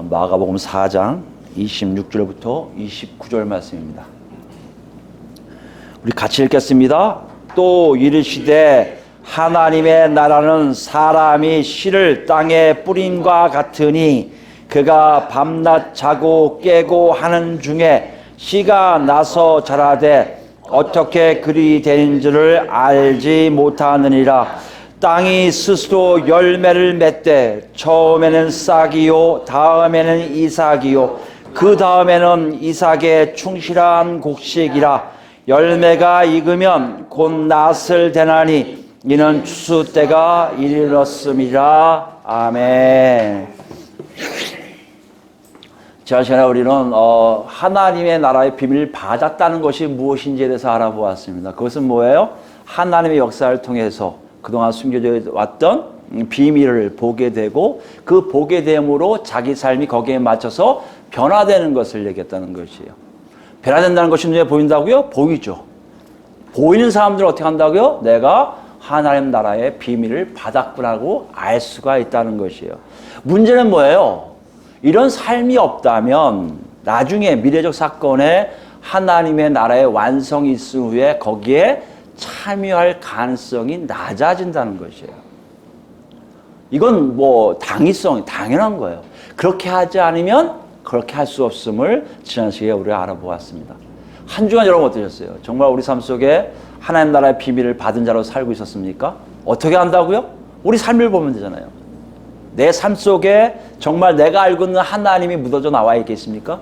마가복음 4장 26절부터 29절 말씀입니다. 우리 같이 읽겠습니다. 또 이르시되 하나님의 나라는 사람이 씨를 땅에 뿌림과 같으니 그가 밤낮 자고 깨고 하는 중에 씨가 나서 자라되 어떻게 그리 되는 줄을 알지 못하느니라. 땅이 스스로 열매를 맺되 처음에는 싹이요 다음에는 이삭이요 그 다음에는 이삭의 충실한 곡식이라. 열매가 익으면 곧 낫을 대나니 이는 추수 때가 이르렀음이라. 아멘. 지난 시간에 우리는 하나님의 나라의 비밀을 받았다는 것이 무엇인지에 대해서 알아보았습니다. 그것은 뭐예요? 하나님의 역사를 통해서 그동안 숨겨져 왔던 비밀을 보게 되고 그 보게 됨으로 자기 삶이 거기에 맞춰서 변화되는 것을 얘기했다는 것이에요. 변화된다는 것이 눈에 보인다고요? 보이죠. 보이는 사람들은 어떻게 한다고요? 내가 하나님 나라의 비밀을 받았구나고 알 수가 있다는 것이에요. 문제는 뭐예요? 이런 삶이 없다면 나중에 미래적 사건에 하나님의 나라의 완성이 있은 후에 거기에 참여할 가능성이 낮아진다는 것이에요. 이건 당연한 거예요. 그렇게 하지 않으면 그렇게 할 수 없음을 지난 시간에 우리가 알아보았습니다. 한 주간 여러분 어떠셨어요? 정말 우리 삶 속에 하나님 나라의 비밀을 받은 자로 살고 있었습니까? 어떻게 한다고요? 우리 삶을 보면 되잖아요. 내 삶 속에 정말 내가 알고 있는 하나님이 묻어져 나와 있겠습니까?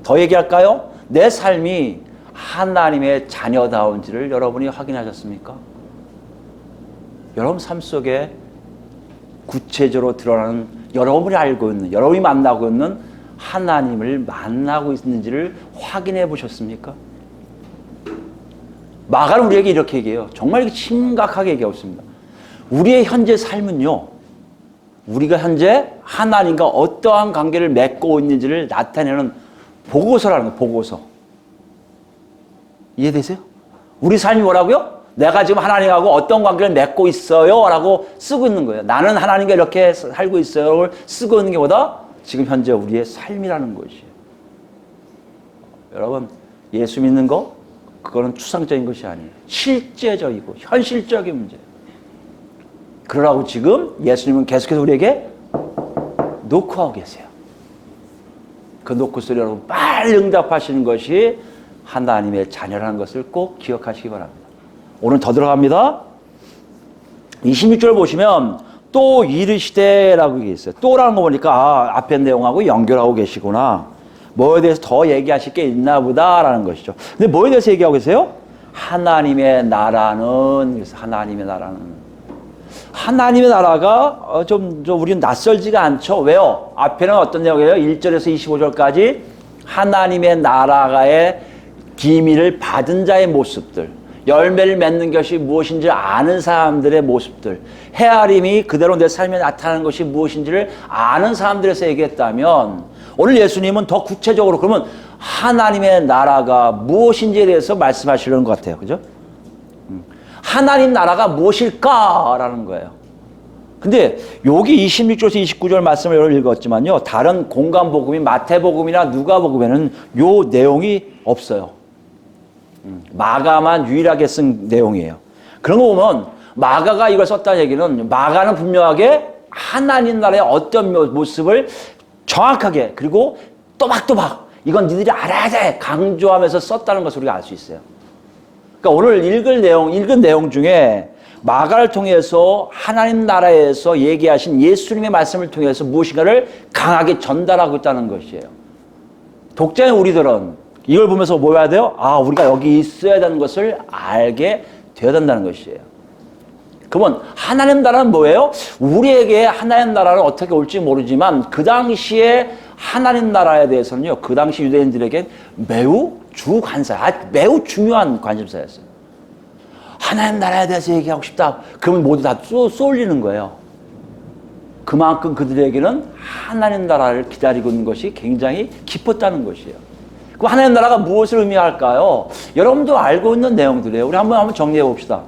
더 얘기할까요? 내 삶이 하나님의 자녀다운지를 여러분이 확인하셨습니까? 여러분 삶 속에 구체적으로 드러나는 여러분이 알고 있는, 여러분이 만나고 있는 하나님을 만나고 있는지를 확인해 보셨습니까? 마가는 우리에게 이렇게 얘기해요. 정말 심각하게 얘기했습니다. 우리의 현재 삶은요, 우리가 현재 하나님과 어떠한 관계를 맺고 있는지를 나타내는 보고서라는 거예요. 보고서. 이해되세요? 우리 삶이 뭐라고요? 내가 지금 하나님하고 어떤 관계를 맺고 있어요 라고 쓰고 있는 거예요. 나는 하나님과 이렇게 살고 있어요를 쓰고 있는 게 보다 지금 현재 우리의 삶이라는 것이에요. 여러분, 예수 믿는 거 그거는 추상적인 것이 아니에요. 실제적이고 현실적인 문제예요. 그러라고 지금 예수님은 계속해서 우리에게 노크하고 계세요. 그 노크소리 여러분 빨리 응답하시는 것이 하나님의 자녀라는 것을 꼭 기억하시기 바랍니다. 오늘 더 들어갑니다. 26절 보시면 또 이르시되라고 얘기했어요. 또라는 거 보니까 앞에 내용하고 연결하고 계시구나. 뭐에 대해서 더 얘기하실 게 있나 보다라는 것이죠. 근데 뭐에 대해서 얘기하고 계세요? 하나님의 나라는, 그래서 하나님의 나라가 좀 우리는 낯설지가 않죠. 왜요? 앞에는 어떤 내용이에요? 1절에서 25절까지 하나님의 나라의 비밀을 받은 자의 모습들, 열매를 맺는 것이 무엇인지 아는 사람들의 모습들, 헤아림이 그대로 내 삶에 나타나는 것이 무엇인지를 아는 사람들에서 얘기했다면, 오늘 예수님은 더 구체적으로 그러면 하나님의 나라가 무엇인지에 대해서 말씀하시려는 것 같아요. 그죠? 하나님 나라가 무엇일까라는 거예요. 근데 여기 26절에서 29절 말씀을 여러분 읽었지만요, 다른 공간 복음인 마태복음이나 누가복음에는 요 내용이 없어요. 마가만 유일하게 쓴 내용이에요. 그런 거 보면 마가가 이걸 썼다는 얘기는 마가는 분명하게 하나님 나라의 어떤 모습을 정확하게 그리고 또박또박 이건 니들이 알아야 돼 강조하면서 썼다는 것을 우리가 알 수 있어요. 그러니까 오늘 읽은 내용 중에 마가를 통해서 하나님 나라에서 얘기하신 예수님의 말씀을 통해서 무엇인가를 강하게 전달하고 있다는 것이에요. 독자인 우리들은 이걸 보면서 뭐 해야 돼요? 아, 우리가 여기 있어야 되는 것을 알게 되어야 된다는 것이에요. 그러면 하나님 나라는 뭐예요? 우리에게 하나님 나라는 어떻게 올지 모르지만 그 당시에 하나님 나라에 대해서는요, 그 당시 유대인들에게 매우 매우 중요한 관심사였어요. 하나님 나라에 대해서 얘기하고 싶다. 그러면 모두 다 쏠리는 거예요. 그만큼 그들에게는 하나님 나라를 기다리고 있는 것이 굉장히 깊었다는 것이에요. 그럼 하나님 나라가 무엇을 의미할까요? 여러분도 알고 있는 내용들이에요. 우리 한번 정리해 봅시다.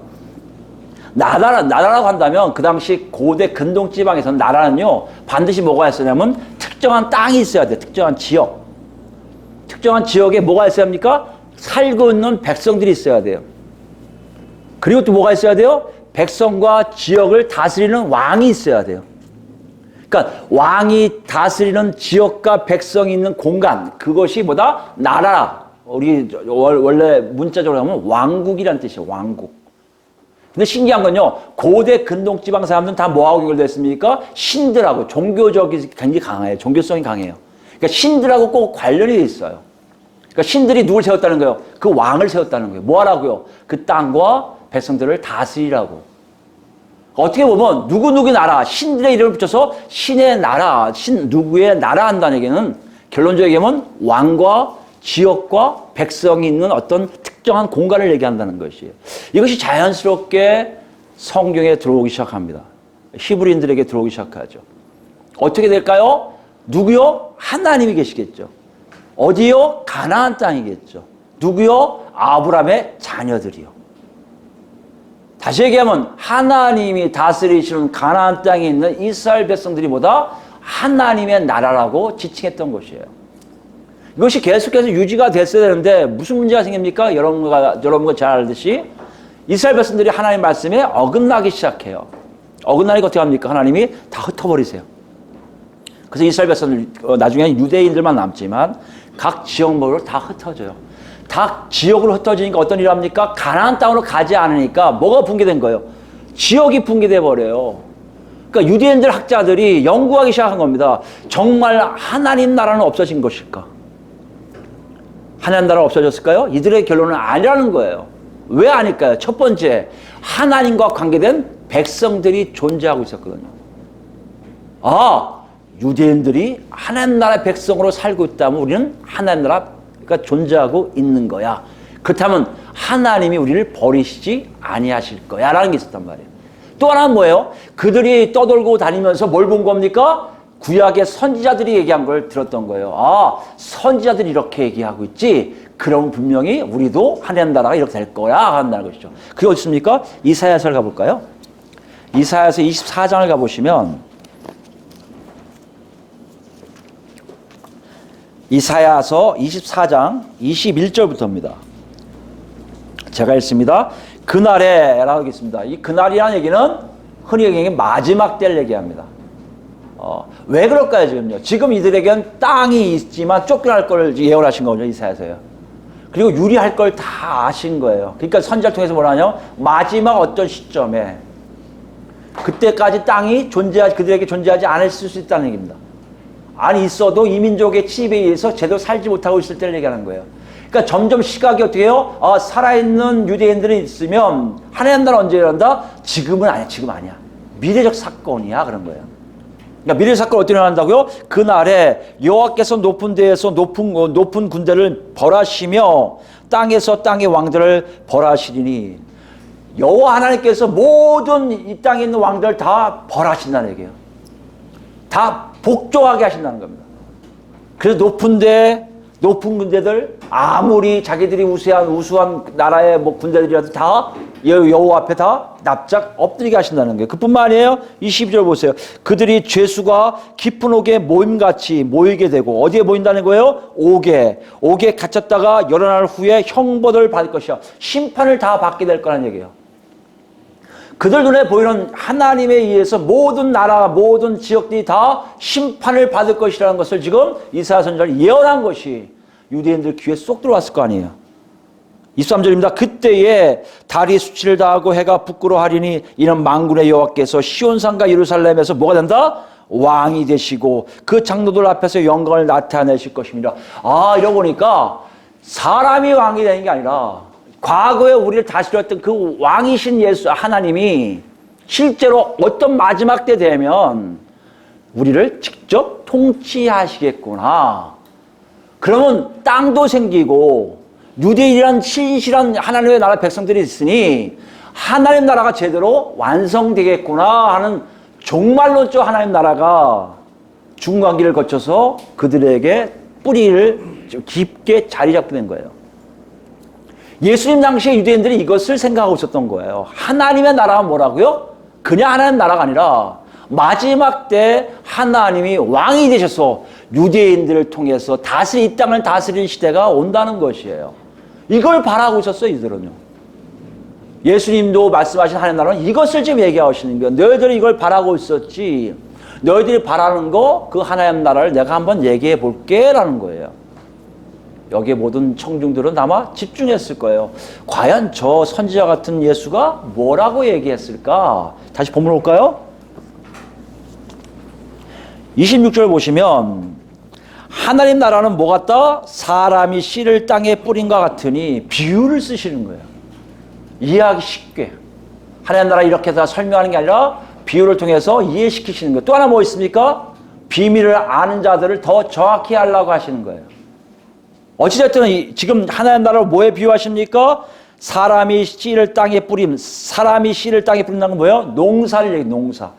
나라라고 한다면 그 당시 고대 근동 지방에서는 나라는요 반드시 뭐가 있었냐면 특정한 땅이 있어야 돼. 특정한 지역. 특정한 지역에 뭐가 있어야 합니까? 살고 있는 백성들이 있어야 돼요. 그리고 또 뭐가 있어야 돼요? 백성과 지역을 다스리는 왕이 있어야 돼요. 그러니까 왕이 다스리는 지역과 백성이 있는 공간, 그것이 뭐다? 나라. 우리 원래 문자적으로 하면 왕국이라는 뜻이에요. 왕국. 근데 신기한 건요, 고대 근동 지방 사람들은 다 뭐하고 연결됐습니까? 신들하고 종교적이 굉장히 강해요. 종교성이 강해요. 그러니까 신들하고 꼭 관련이 돼 있어요. 그러니까 신들이 누굴 세웠다는 거예요? 그 왕을 세웠다는 거예요. 뭐 하라고요? 그 땅과 백성들을 다스리라고. 어떻게 보면 누구누구 나라, 신들의 이름을 붙여서 신의 나라, 누구의 나라 한다는 얘기는 결론적으로 얘기하면 왕과 지역과 백성이 있는 어떤 특정한 공간을 얘기한다는 것이에요. 이것이 자연스럽게 성경에 들어오기 시작합니다. 히브리인들에게 들어오기 시작하죠. 어떻게 될까요? 누구요? 하나님이 계시겠죠. 어디요? 가나안 땅이겠죠. 누구요? 아브라함의 자녀들이요. 다시 얘기하면 하나님이 다스리시는 가나안 땅에 있는 이스라엘 백성들이 뭐다? 하나님의 나라라고 지칭했던 것이에요. 이것이 계속해서 유지가 됐어야 되는데 무슨 문제가 생깁니까? 여러분과 잘 알듯이 이스라엘 백성들이 하나님 말씀에 어긋나기 시작해요. 어긋나니까 어떻게 합니까? 하나님이 다 흩어버리세요. 그래서 이스라엘 백성들 나중에는 유대인들만 남지만 각 지역별로 다 흩어져요. 다 지역으로 흩어지니까 어떤 일을 합니까? 가나안 땅으로 가지 않으니까 뭐가 붕괴된 거예요? 지역이 붕괴돼 버려요. 그러니까 유대인들 학자들이 연구하기 시작한 겁니다. 정말 하나님 나라는 없어진 것일까? 하나님 나라가 없어졌을까요? 이들의 결론은 아니라는 거예요. 왜 아닐까요? 첫 번째, 하나님과 관계된 백성들이 존재하고 있었거든요. 아, 유대인들이 하나님 나라의 백성으로 살고 있다면 우리는 하나님 나라가 존재하고 있는 거야. 그렇다면 하나님이 우리를 버리시지 아니하실 거야 라는 게 있었단 말이에요. 또 하나는 뭐예요? 그들이 떠돌고 다니면서 뭘 본 겁니까? 구약의 선지자들이 얘기한 걸 들었던 거예요. 아, 선지자들이 이렇게 얘기하고 있지. 그럼 분명히 우리도 하나님 나라가 이렇게 될 거야 한다는 것이죠. 그게 어디 있습니까? 이사야서를 가볼까요? 이사야서 24장을 가보시면 이사야서 24장 21절부터입니다. 제가 읽습니다. 그날에 라고 하겠습니다. 이 그날이라는 얘기는 흔히 얘기하는 마지막 때를 얘기합니다. 왜 그럴까요, 지금요? 지금 이들에겐 땅이 있지만 쫓겨날 걸 예언하신 거죠, 이사야서요. 그리고 유리할 걸 다 아신 거예요. 그러니까 선지자를 통해서 뭐라 하냐? 마지막 어떤 시점에 그때까지 땅이 그들에게 존재하지 않을 수 있다는 얘기입니다. 아니, 있어도 이민족의 침입에 의해서 제대로 살지 못하고 있을 때를 얘기하는 거예요. 그러니까 점점 시각이 어떻게 해요? 살아있는 유대인들이 있으면 하나님 나라 언제 일어난다? 지금은 아니야, 지금 아니야. 미래적 사건이야, 그런 거예요. 그러니까 미래 사건 어떻게 일어난다고요? 그날에 여호와께서 높은 데에서 높은 군대를 벌하시며 땅에서 땅의 왕들을 벌하시리니 여호와 하나님께서 모든 이 땅에 있는 왕들을 다 벌하신다는 얘기예요. 다 복종하게 하신다는 겁니다. 그래서 높은 군대들 아무리 자기들이 우수한 나라의 군대들이라도 다 여호와 앞에 다 납작 엎드리게 하신다는 거예요. 그뿐만 아니에요. 22절 보세요. 그들이 죄수가 깊은 옥에 모임같이 모이게 되고 어디에 모인다는 거예요? 옥에 갇혔다가 여러 날 후에 형벌을 받을 것이야. 심판을 다 받게 될 거라는 얘기예요. 그들 눈에 보이는 하나님에 의해서 모든 나라, 모든 지역들이 다 심판을 받을 것이라는 것을 지금 이사야 선지자가 예언한 것이 유대인들 귀에 쏙 들어왔을 거 아니에요. 23절입니다. 그때에 달이 수치를 다하고 해가 부끄러워하리니 이는 만군의 여호와께서 시온산과 예루살렘에서 뭐가 된다? 왕이 되시고 그 장로들 앞에서 영광을 나타내실 것입니다. 이러고 보니까 사람이 왕이 되는 게 아니라 과거에 우리를 다스렸던 그 왕이신 예수 하나님이 실제로 어떤 마지막 때 되면 우리를 직접 통치하시겠구나. 그러면 땅도 생기고 유대인이란 신실한 하나님의 나라 백성들이 있으니 하나님 나라가 제대로 완성되겠구나 하는 종말론적 하나님 나라가 중간기를 거쳐서 그들에게 뿌리를 깊게 자리 잡게 된 거예요. 예수님 당시에 유대인들이 이것을 생각하고 있었던 거예요. 하나님의 나라가 뭐라고요? 그냥 하나님 나라가 아니라 마지막 때 하나님이 왕이 되셔서 유대인들을 통해서 이 땅을 다스리는 시대가 온다는 것이에요. 이걸 바라고 있었어요, 이들은요. 예수님도 말씀하신 하나님 나라는 이것을 지금 얘기하시는 거예요. 너희들은 이걸 바라고 있었지. 너희들이 바라는 거, 그 하나님 나라를 내가 한번 얘기해 볼게 라는 거예요. 여기에 모든 청중들은 아마 집중했을 거예요. 과연 저 선지자 같은 예수가 뭐라고 얘기했을까? 다시 본문 볼까요? 26절 보시면 하나님 나라는 뭐 같다? 사람이 씨를 땅에 뿌린 것 같으니 비유를 쓰시는 거예요. 이해하기 쉽게. 하나님 나라 이렇게 다 설명하는 게 아니라 비유를 통해서 이해시키시는 거예요. 또 하나 뭐 있습니까? 비밀을 아는 자들을 더 정확히 하려고 하시는 거예요. 어찌됐든 지금 하나님 나라를 뭐에 비유하십니까? 사람이 씨를 땅에 사람이 씨를 땅에 뿌린다는 건 뭐예요? 농사를 얘기해요. 농사.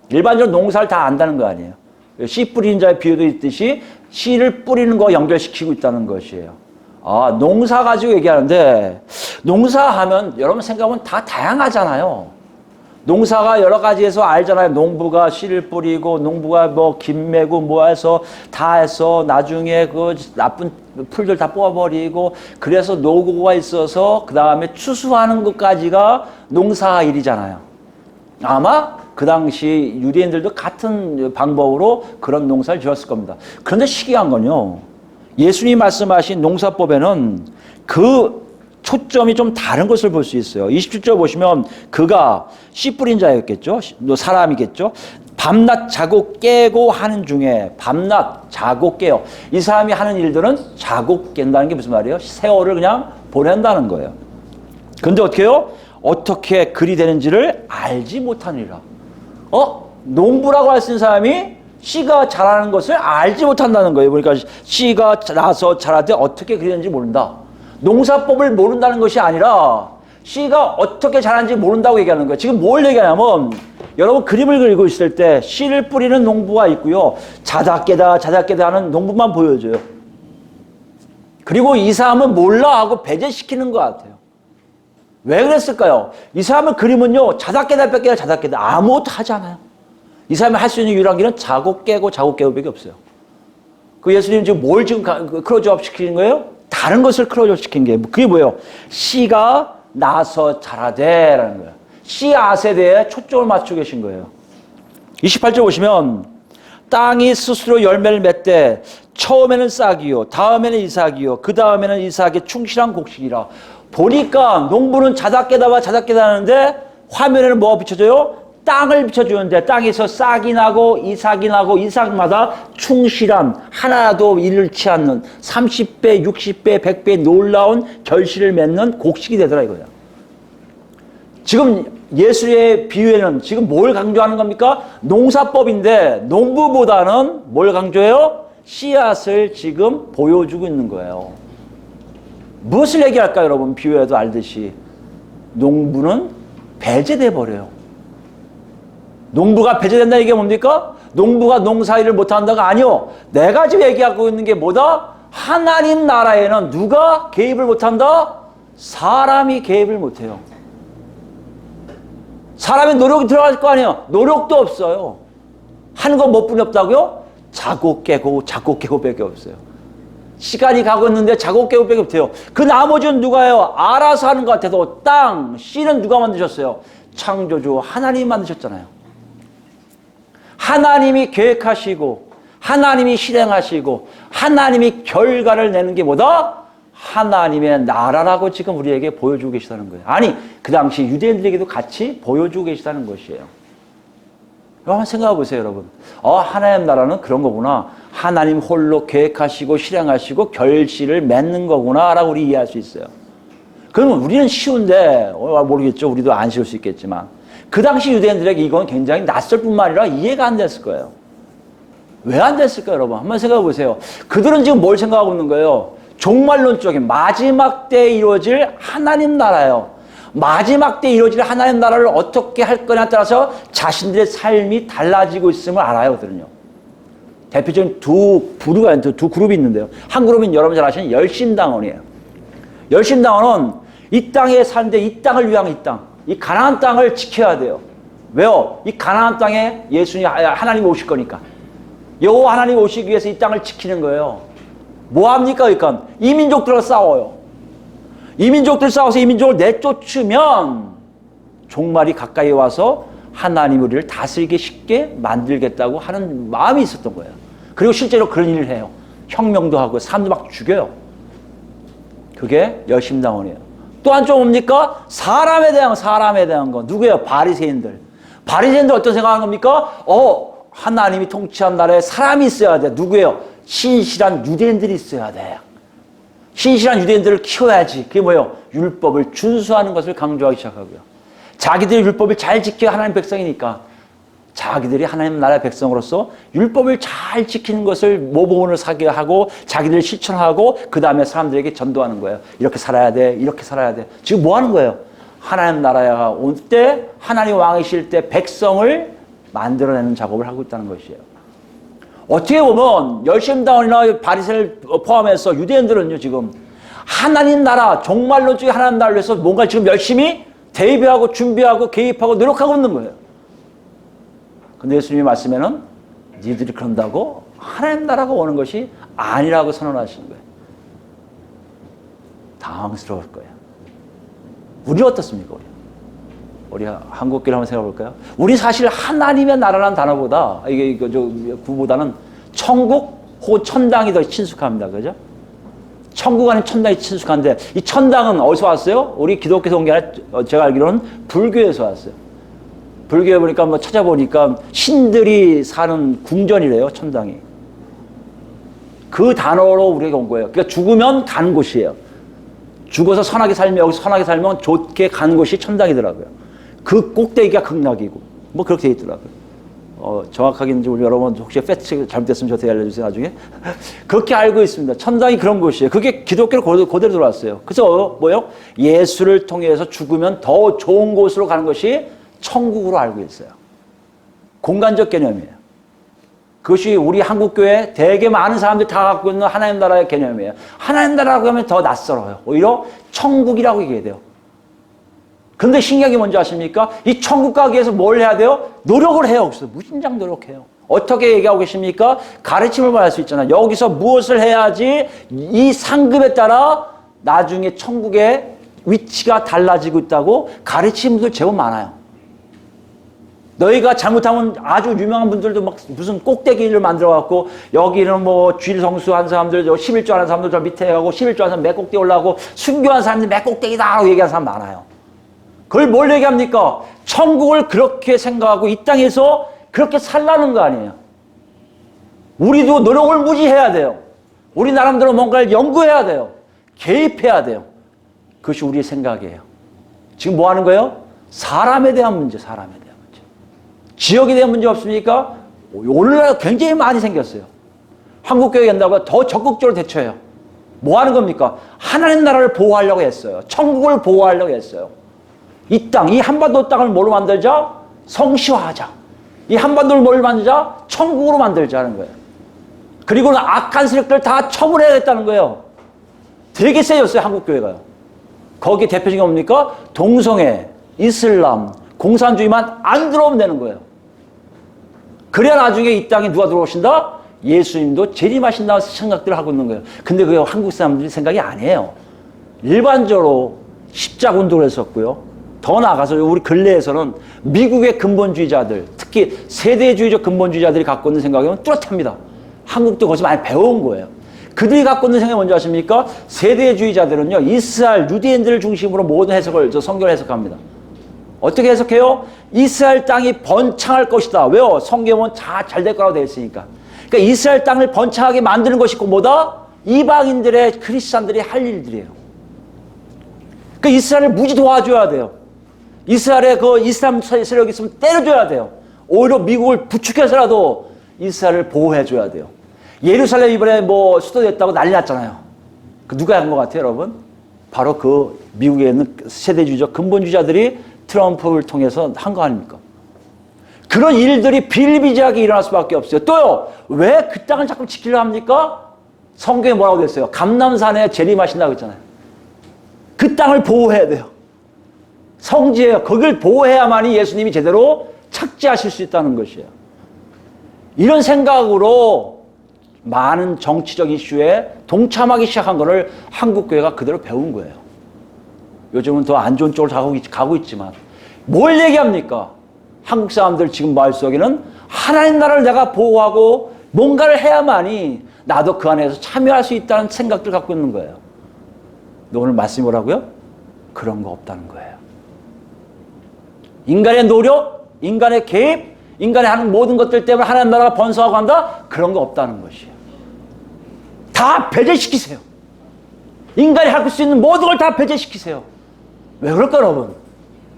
일반적으로 농사를 다 안다는 거 아니에요. 씨 뿌리는 자의 비유도 있듯이 씨를 뿌리는 거 연결시키고 있다는 것이에요. 아, 농사 가지고 얘기하는데 농사하면 여러분 생각하면 다 다양하잖아요. 농사가 여러 가지에서 알잖아요. 농부가 씨를 뿌리고 농부가 뭐 김 메고 뭐 해서 다 해서 나중에 그 나쁜 풀들 다 뽑아버리고 그래서 노고가 있어서 그 다음에 추수하는 것까지가 농사 일이잖아요. 아마 그 당시 유대인들도 같은 방법으로 그런 농사를 지었을 겁니다. 그런데 신기한 건요. 예수님이 말씀하신 농사법에는 그 초점이 좀 다른 것을 볼 수 있어요. 27절 보시면 그가 씨 뿌린 자였겠죠. 사람이겠죠. 밤낮 자고 깨고 하는 중에 밤낮 자고 깨요. 이 사람이 하는 일들은 자고 깬다는 게 무슨 말이에요? 세월을 그냥 보낸다는 거예요. 그런데 어떻게 해요? 어떻게 그리 되는지를 알지 못하니라. 농부라고 할 수 있는 사람이 씨가 자라는 것을 알지 못한다는 거예요. 그러니까 씨가 나서 자라되 어떻게 그리 되는지 모른다. 농사법을 모른다는 것이 아니라 씨가 어떻게 자라는지 모른다고 얘기하는 거예요. 지금 뭘 얘기하냐면 여러분 그림을 그리고 있을 때 씨를 뿌리는 농부가 있고요. 자다 깨다 하는 농부만 보여줘요. 그리고 이 사람은 몰라 하고 배제시키는 것 같아요. 왜 그랬을까요? 이 사람의 그림은요. 자다 깨다 아무것도 하지 않아요. 이 사람이 할 수 있는 유일한 길은 자고 깨고 밖에 없어요. 그 예수님 지금 뭘 지금 클로즈업 시키는 거예요? 다른 것을 클로즈업 시킨 게 그게 뭐예요? 씨가 나서 자라되라는 거예요. 씨앗에 대해 초점을 맞추고 계신 거예요. 28절 보시면 땅이 스스로 열매를 맺되 처음에는 싹이요 다음에는 이삭이요 그 다음에는 이삭의 충실한 곡식이라. 보니까 농부는 자다 깨다 하는데 화면에는 뭐가 비춰져요? 땅을 비춰주는데 땅에서 싹이 나고 이삭마다 충실한 하나도 잃지 않는 30배, 60배, 100배 놀라운 결실을 맺는 곡식이 되더라 이거야. 지금 예수의 비유에는 지금 뭘 강조하는 겁니까? 농사법인데 농부보다는 뭘 강조해요? 씨앗을 지금 보여주고 있는 거예요. 무엇을 얘기할까요, 여러분? 비유에도 알듯이 농부는 배제돼 버려요. 농부가 배제된다는 게 뭡니까? 농부가 농사일을 못한다가 아니요. 내가 지금 얘기하고 있는 게 뭐다? 하나님 나라에는 누가 개입을 못한다? 사람이 개입을 못해요. 사람의 노력이 들어갈 거 아니에요. 노력도 없어요. 하는 건 뭐뿐이 없다고요? 자고 깨고 밖에 없어요. 시간이 가고 있는데 자고 깨고 밖에 없대요. 그 나머지는 누가요? 알아서 하는 것 같아도 땅, 씨는 누가 만드셨어요? 창조주 하나님이 만드셨잖아요. 하나님이 계획하시고 하나님이 실행하시고 하나님이 결과를 내는 게 뭐다? 하나님의 나라라고 지금 우리에게 보여주고 계시다는 거예요. 아니 그 당시 유대인들에게도 같이 보여주고 계시다는 것이에요. 한번 생각해 보세요, 여러분. 하나님 나라는 그런 거구나. 하나님 홀로 계획하시고 실행하시고 결실을 맺는 거구나 라고 우리 이해할 수 있어요. 그러면 우리는 쉬운데 모르겠죠. 우리도 안 쉬울 수 있겠지만 그 당시 유대인들에게 이건 굉장히 낯설 뿐만 아니라 이해가 안 됐을 거예요. 왜 안 됐을까요, 여러분? 한번 생각해 보세요. 그들은 지금 뭘 생각하고 있는 거예요? 종말론적인 마지막 때에 이루어질 하나님 나라예요. 마지막 때에 이루어질 하나님 나라를 어떻게 할 거냐에 따라서 자신들의 삶이 달라지고 있음을 알아요, 그들은요. 대표적인 두 그룹이 있는데요. 한 그룹은 여러분 잘 아시는 열심당원이에요. 열심당원은 이 땅에 사는데 이 땅을 위한 이 땅, 이 가나안 땅을 지켜야 돼요. 왜요? 이 가나안 땅에 예수님 하나님 오실 거니까. 여호와 하나님 오시기 위해서 이 땅을 지키는 거예요. 뭐 합니까? 그러니까 이민족들과 싸워요. 이민족들 싸워서 이민족을 내쫓으면 종말이 가까이 와서 하나님 우리를 다스리기 쉽게 만들겠다고 하는 마음이 있었던 거예요. 그리고 실제로 그런 일을 해요. 혁명도 하고 사람도 막 죽여요. 그게 열심당원이에요. 또 한쪽 뭡니까? 사람에 대한 거. 누구예요? 바리새인들. 바리새인들 어떤 생각하는 겁니까? 하나님이 통치한 나라에 사람이 있어야 돼. 누구예요? 신실한 유대인들이 있어야 돼. 신실한 유대인들을 키워야지. 그게 뭐예요? 율법을 준수하는 것을 강조하기 시작하고요. 자기들이 율법을 잘 지켜야 하나님 백성이니까 자기들이 하나님 나라의 백성으로서 율법을 잘 지키는 것을 모범을 사게 하고 자기들 실천하고 그 다음에 사람들에게 전도하는 거예요. 이렇게 살아야 돼. 이렇게 살아야 돼. 지금 뭐 하는 거예요? 하나님 나라가 올 때 하나님 왕이실 때 백성을 만들어내는 작업을 하고 있다는 것이에요. 어떻게 보면 열심당원이나 바리새인을 포함해서 유대인들은요 지금 하나님 나라 종말론적인 하나님 나라를 위해서 뭔가 지금 열심히 대비하고 준비하고 개입하고 노력하고 있는 거예요. 근데 예수님이 말씀에는 니들이 그런다고 하나님 나라가 오는 것이 아니라고 선언하시는 거예요. 당황스러울 거예요. 우리 어떻습니까? 우리 한국교를 한번 생각해 볼까요? 우리 사실 하나님의 나라라는 단어보다 구보다는 천국 혹은 천당이 더 친숙합니다. 그죠? 천국 아닌 천당이 친숙한데 이 천당은 어디서 왔어요? 우리 기독교에서 온 게 아니라 제가 알기로는 불교에서 왔어요. 불교에 보니까 뭐 찾아보니까 신들이 사는 궁전이래요. 천당이. 그 단어로 우리가 온 거예요. 그러니까 죽으면 가는 곳이에요. 죽어서 선하게 살면 여기서 선하게 살면 좋게 가는 곳이 천당이더라고요. 그 꼭대기가 극락이고 뭐 그렇게 돼 있더라고요. 정확하게는 우리 여러분 혹시 팩트 잘못됐으면 저한테 알려주세요 나중에. 그렇게 알고 있습니다. 천당이 그런 곳이에요. 그게 기독교로 그대로 들어왔어요. 그래서 뭐요? 예수를 통해서 죽으면 더 좋은 곳으로 가는 것이 천국으로 알고 있어요. 공간적 개념이에요. 그것이 우리 한국교회 되게 많은 사람들이 다 갖고 있는 하나님 나라의 개념이에요. 하나님 나라라고 하면 더 낯설어요. 오히려 천국이라고 얘기해야 돼요. 근데 신기한 게 뭔지 아십니까? 이 천국 가기 위해서 뭘 해야 돼요? 노력을 해요. 그래서 무진장 노력해요. 어떻게 얘기하고 계십니까? 가르침을 받을 수 있잖아요. 여기서 무엇을 해야지 이 상급에 따라 나중에 천국의 위치가 달라지고 있다고 가르치는 분들 제법 많아요. 너희가 잘못하면 아주 유명한 분들도 막 무슨 꼭대기를 만들어갖고 여기는 뭐 쥐성수한 사람들, 11조 하는 사람들 저 밑에 가고 11조 하는 사람 몇 꼭대기 올라가고 순교한 사람들 몇 꼭대기다 라고 얘기하는 사람 많아요. 그걸 뭘 얘기합니까? 천국을 그렇게 생각하고 이 땅에서 그렇게 살라는 거 아니에요. 우리도 노력을 무지해야 돼요. 우리 나름대로 뭔가를 연구해야 돼요. 개입해야 돼요. 그것이 우리의 생각이에요. 지금 뭐 하는 거예요? 사람에 대한 문제, 사람에 대한 문제. 지역에 대한 문제 없습니까? 오늘날 굉장히 많이 생겼어요. 한국교회 연다고 더 적극적으로 대처해요. 뭐 하는 겁니까? 하나님 나라를 보호하려고 했어요. 천국을 보호하려고 했어요. 이 땅, 이 한반도 땅을 뭘로 만들자? 성시화하자. 이 한반도를 뭘로 만들자? 천국으로 만들자는 거예요. 그리고는 악한 세력들 다 처분해야겠다는 거예요. 되게 세졌어요, 한국교회가요. 거기에 대표적인 게 뭡니까? 동성애, 이슬람, 공산주의만 안 들어오면 되는 거예요. 그래야 나중에 이 땅에 누가 들어오신다? 예수님도 재림하신다는 생각들을 하고 있는 거예요. 근데 그게 한국 사람들이 생각이 아니에요. 일반적으로 십자군도를 했었고요. 더 나아가서 우리 근래에서는 미국의 근본주의자들, 특히 세대주의적 근본주의자들이 갖고 있는 생각은 뚜렷합니다. 한국도 거기서 많이 배워온 거예요. 그들이 갖고 있는 생각이 뭔지 아십니까? 세대주의자들은요, 이스라엘 유대인들을 중심으로 모든 해석을, 성경을 해석합니다. 어떻게 해석해요? 이스라엘 땅이 번창할 것이다. 왜요? 성경은 잘 될 거라고 되어 있으니까. 그러니까 이스라엘 땅을 번창하게 만드는 것이 뭐다? 이방인들의 크리스찬들이 할 일들이에요. 그러니까 이스라엘을 무지 도와줘야 돼요. 이스라엘에 그 이슬람 세력이 있으면 때려줘야 돼요. 오히려 미국을 부축해서라도 이스라엘을 보호해줘야 돼요. 예루살렘 이번에 뭐 수도됐다고 난리 났잖아요. 그 누가 한 것 같아요, 여러분? 바로 그 미국에 있는 세대주의적 근본주의자들이 트럼프를 통해서 한 거 아닙니까? 그런 일들이 비일비재하게 일어날 수밖에 없어요. 또요, 왜 그 땅을 자꾸 지키려 합니까? 성경에 뭐라고 됐어요? 감람산에 재림하신다고 했잖아요. 그 땅을 보호해야 돼요. 성지예요. 거길 보호해야만이 예수님이 제대로 착지하실 수 있다는 것이에요. 이런 생각으로 많은 정치적 이슈에 동참하기 시작한 것을 한국교회가 그대로 배운 거예요. 요즘은 더 안 좋은 쪽으로 가고 있지만 뭘 얘기합니까? 한국 사람들 지금 마음속에는 하나님 나라를 내가 보호하고 뭔가를 해야만이 나도 그 안에서 참여할 수 있다는 생각들 갖고 있는 거예요. 오늘 말씀이 뭐라고요? 그런 거 없다는 거예요. 인간의 노력, 인간의 개입, 인간이 하는 모든 것들 때문에 하나님 나라가 번성하고 한다? 그런 거 없다는 것이에요. 다 배제시키세요. 인간이 할 수 있는 모든 걸 다 배제시키세요. 왜 그럴까 여러분?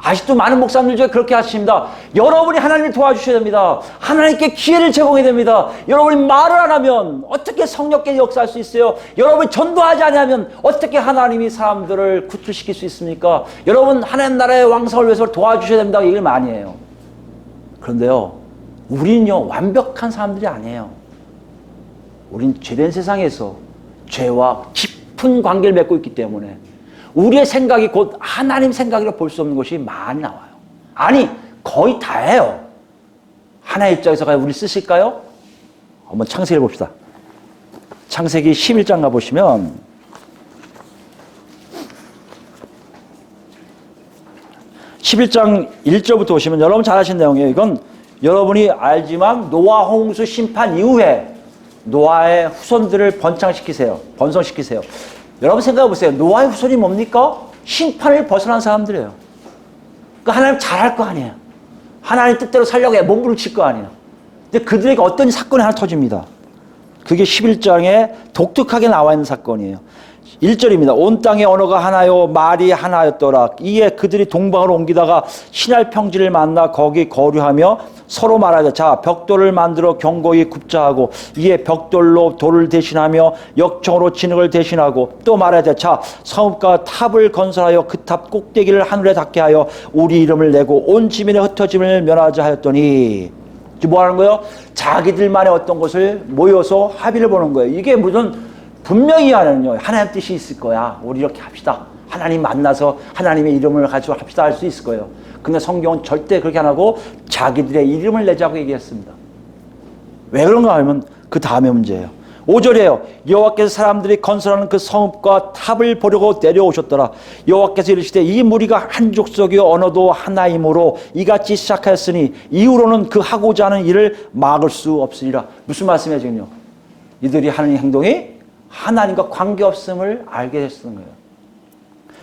아직도 많은 목사님들 중에 그렇게 하십니다. 여러분이 하나님을 도와주셔야 됩니다. 하나님께 기회를 제공해야 됩니다. 여러분이 말을 안 하면 어떻게 성령께 역사할 수 있어요? 여러분이 전도하지 않으면 어떻게 하나님이 사람들을 구출시킬 수 있습니까? 여러분 하나님 나라의 왕성을 위해서 도와주셔야 된다고 얘기를 많이 해요. 그런데요, 우리는요 완벽한 사람들이 아니에요. 우린 죄된 세상에서 죄와 깊은 관계를 맺고 있기 때문에 우리의 생각이 곧 하나님 생각이라 볼 수 없는 것이 많이 나와요. 아니 거의 다예요. 하나의 입장에서 우리 쓰실까요? 한번 창세기를 봅시다. 창세기 11장 가보시면 (11장) 1절부터 오시면 여러분 잘 아시는 내용이에요. 이건 여러분이 알지만 노아 홍수 심판 이후에 노아의 후손들을 번성시키세요. 여러분 생각해 보세요. 노아의 후손이 뭡니까? 심판을 벗어난 사람들이에요. 그러니까 하나님 잘할 거 아니에요. 하나님 뜻대로 살려고 해 몸부림칠 거 아니에요. 근데 그들에게 어떤 사건이 하나 터집니다. 그게 11장에 독특하게 나와 있는 사건이에요. 1절입니다. 온 땅의 언어가 하나요 말이 하나였더라. 이에 그들이 동방으로 옮기다가 신할 평지를 만나 거기 거류하며 서로 말하자. 자, 벽돌을 만들어 견고히 굽자 하고 이에 벽돌로 돌을 대신하며 역청으로 진흙을 대신하고 또 말하자. 자, 성읍과 탑을 건설하여 그 탑 꼭대기를 하늘에 닿게 하여 우리 이름을 내고 온 지면에 흩어짐을 면하자 하였더니 뭐 하는 거예요? 자기들만의 어떤 것을 모여서 합의를 보는 거예요. 이게 무슨 분명히 하나님 뜻이 있을 거야. 우리 이렇게 합시다. 하나님 만나서 하나님의 이름을 가지고 합시다 할 수 있을 거예요. 근데 성경은 절대 그렇게 안 하고 자기들의 이름을 내자고 얘기했습니다. 왜 그런가 하면 그 다음에 문제예요. 5절이에요. 여호와께서 사람들이 건설하는 그 성읍과 탑을 보려고 내려오셨더라. 여호와께서 이르시되 이 무리가 한 족속이요 언어도 하나이므로 이같이 시작하였으니 이후로는 그 하고자 하는 일을 막을 수 없으리라. 무슨 말씀이에요 지금요? 이들이 하는 행동이 하나님과 관계없음을 알게 됐던 거예요.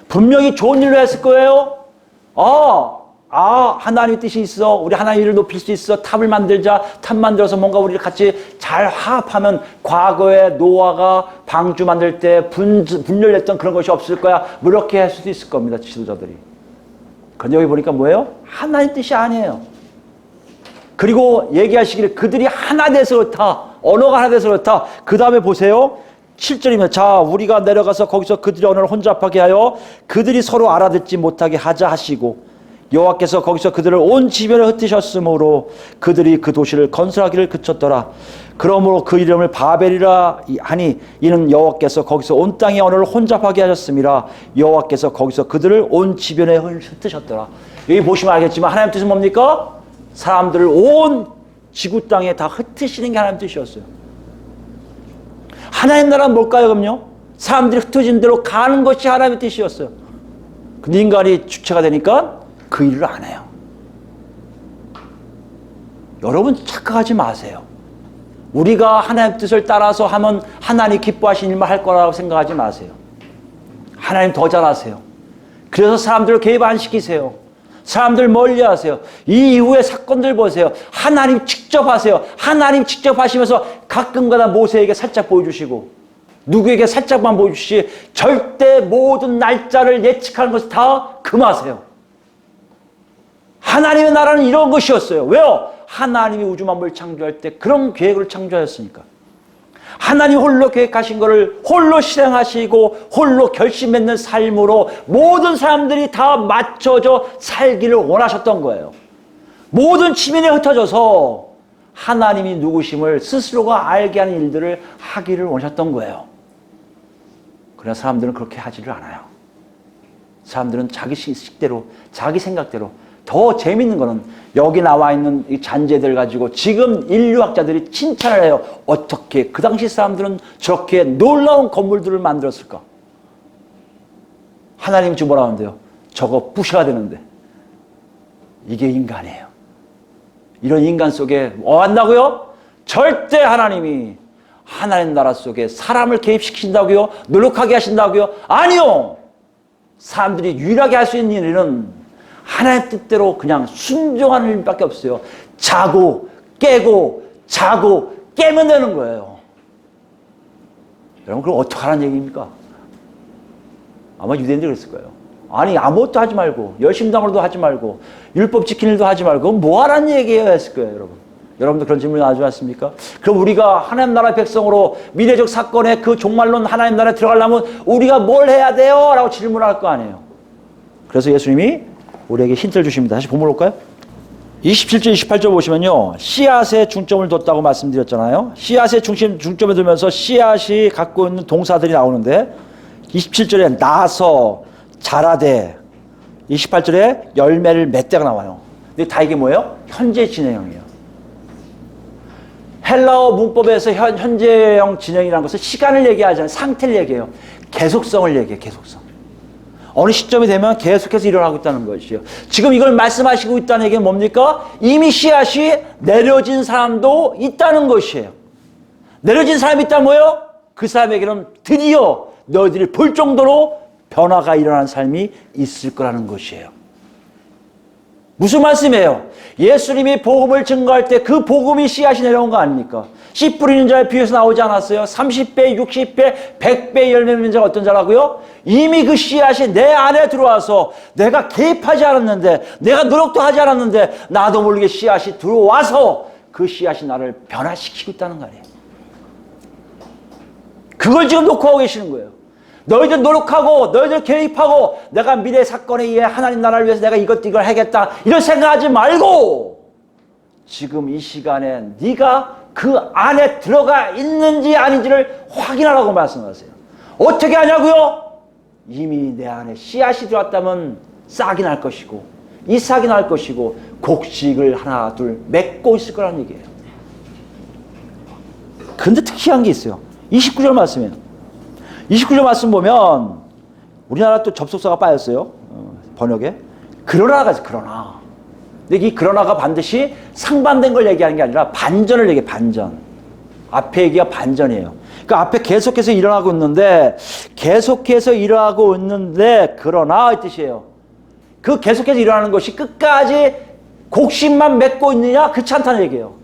분명히 좋은 일로 했을 거예요. 하나님의 뜻이 있어. 우리 하나님 일을 높일 수 있어. 탑을 만들자. 탑 만들어서 뭔가 우리를 같이 잘 화합하면 과거에 노아가 방주 만들 때 분열했던 그런 것이 없을 거야. 뭐 이렇게 할 수도 있을 겁니다. 지도자들이. 그런데 여기 보니까 뭐예요? 하나님 뜻이 아니에요. 그리고 얘기하시기를 그들이 하나 돼서 그렇다. 언어가 하나 돼서 그렇다. 그 다음에 보세요. 7절이면 자 우리가 내려가서 거기서 그들의 언어를 혼잡하게 하여 그들이 서로 알아듣지 못하게 하자 하시고 여호와께서 거기서 그들을 온 지면에 흩으셨으므로 그들이 그 도시를 건설하기를 그쳤더라. 그러므로 그 이름을 바벨이라 하니 이는 여호와께서 거기서 온 땅의 언어를 혼잡하게 하셨음이라. 여호와께서 거기서 그들을 온 지면에 흩으셨더라. 여기 보시면 알겠지만 하나님 뜻은 뭡니까? 사람들을 온 지구 땅에 다 흩으시는 게 하나님 뜻이었어요. 하나님 나라는 뭘까요, 그럼요? 사람들이 흩어진 대로 가는 것이 하나님의 뜻이었어요. 근데 인간이 주체가 되니까 그 일을 안 해요. 여러분 착각하지 마세요. 우리가 하나님의 뜻을 따라서 하면 하나님 기뻐하시는 일만 할 거라고 생각하지 마세요. 하나님 더 잘하세요. 그래서 사람들을 개입 안 시키세요. 사람들 멀리 하세요. 이 이후의 사건들 보세요. 하나님 직접 하세요. 하나님 직접 하시면서 가끔가다 모세에게 살짝 보여주시고 누구에게 살짝만 보여주시지 절대 모든 날짜를 예측하는 것을 다 금하세요. 하나님의 나라는 이런 것이었어요. 왜요? 하나님이 우주 만물을 창조할 때 그런 계획을 창조하였으니까. 하나님 홀로 계획하신 것을 홀로 실행하시고 홀로 결심 맺는 삶으로 모든 사람들이 다 맞춰져 살기를 원하셨던 거예요. 모든 지면에 흩어져서 하나님이 누구심을 스스로가 알게 하는 일들을 하기를 원하셨던 거예요. 그러나 사람들은 그렇게 하지를 않아요. 사람들은 자기 식대로, 자기 생각대로. 더 재밌는 거는 여기 나와 있는 이 잔재들 가지고 지금 인류학자들이 칭찬을 해요. 어떻게 그 당시 사람들은 저렇게 놀라운 건물들을 만들었을까? 하나님 지금 뭐라 하는데요? 저거 부셔야 되는데. 이게 인간이에요. 이런 인간 속에 뭐 한다고요? 절대 하나님이 하나님 나라 속에 사람을 개입시킨다고요? 노력하게 하신다고요? 아니요! 사람들이 유일하게 할 수 있는 일은 하나님의 뜻대로 그냥 순종하는 일밖에 없어요. 자고 깨고 자고 깨면 되는 거예요. 여러분 그럼 어떻게 하라는 얘기입니까? 아마 유대인들이 그랬을 거예요. 아니 아무것도 하지 말고 열심당으로도 하지 말고 율법 지키는 일도 하지 말고 뭐 하라는 얘기예요 했을 거예요. 여러분. 여러분도 그런 질문 하지 않습니까? 그럼 우리가 하나님 나라의 백성으로 미래적 사건에 그 종말론 하나님 나라에 들어가려면 우리가 뭘 해야 돼요? 라고 질문할 거 아니에요. 그래서 예수님이 우리에게 힌트를 주십니다. 다시 본문 볼까요? 27절, 28절 보시면요. 씨앗에 중점을 뒀다고 말씀드렸잖아요. 씨앗에 중점을 두면서 씨앗이 갖고 있는 동사들이 나오는데 27절에 나서 자라되 28절에 열매를 맺다가 나와요. 근데 다 이게 뭐예요? 현재 진행형이에요. 헬라어 문법에서 현재형 진행이라는 것은 시간을 얘기하지 않아요. 상태를 얘기해요. 계속성을 얘기해요. 계속성. 어느 시점이 되면 계속해서 일어나고 있다는 것이에요. 지금 이걸 말씀하시고 있다는 얘기는 뭡니까? 이미 씨앗이 내려진 사람도 있다는 것이에요. 내려진 사람이 있다면 뭐예요? 그 사람에게는 드디어 너희들이 볼 정도로 변화가 일어나는 삶이 있을 거라는 것이에요. 무슨 말씀이에요? 예수님이 복음을 증거할 때 그 복음이 씨앗이 내려온 거 아닙니까? 씨 뿌리는 자의 비유에서 나오지 않았어요? 30배, 60배, 100배 열매 맺는 자가 어떤 자라고요? 이미 그 씨앗이 내 안에 들어와서 내가 개입하지 않았는데 내가 노력도 하지 않았는데 나도 모르게 씨앗이 들어와서 그 씨앗이 나를 변화시키고 있다는 거 아니에요. 그걸 지금 놓고 하고 계시는 거예요. 너희들 노력하고 너희들 개입하고 내가 미래 사건에 의해 하나님 나라를 위해서 내가 이걸 하겠다 이런 생각하지 말고 지금 이 시간에 네가 그 안에 들어가 있는지 아닌지를 확인하라고 말씀하세요. 어떻게 하냐고요? 이미 내 안에 씨앗이 들어왔다면 싹이 날 것이고 이 싹이 날 것이고 곡식을 하나 둘 맺고 있을 거라는 얘기예요. 근데 특이한 게 있어요. 29절 말씀이에요. 29절 말씀 보면 우리나라 또 접속사가 빠졌어요. 번역에. 그러나가 있어요. 그러나. 근데 이 그러나가 반드시 상반된 걸 얘기하는 게 아니라 반전을 얘기해. 반전. 앞에 얘기가 반전이에요. 그러니까 앞에 계속해서 일어나고 있는데 그러나 이 뜻이에요. 그 계속해서 일어나는 것이 끝까지 곡식만 맺고 있느냐? 그렇지 않다는 얘기예요.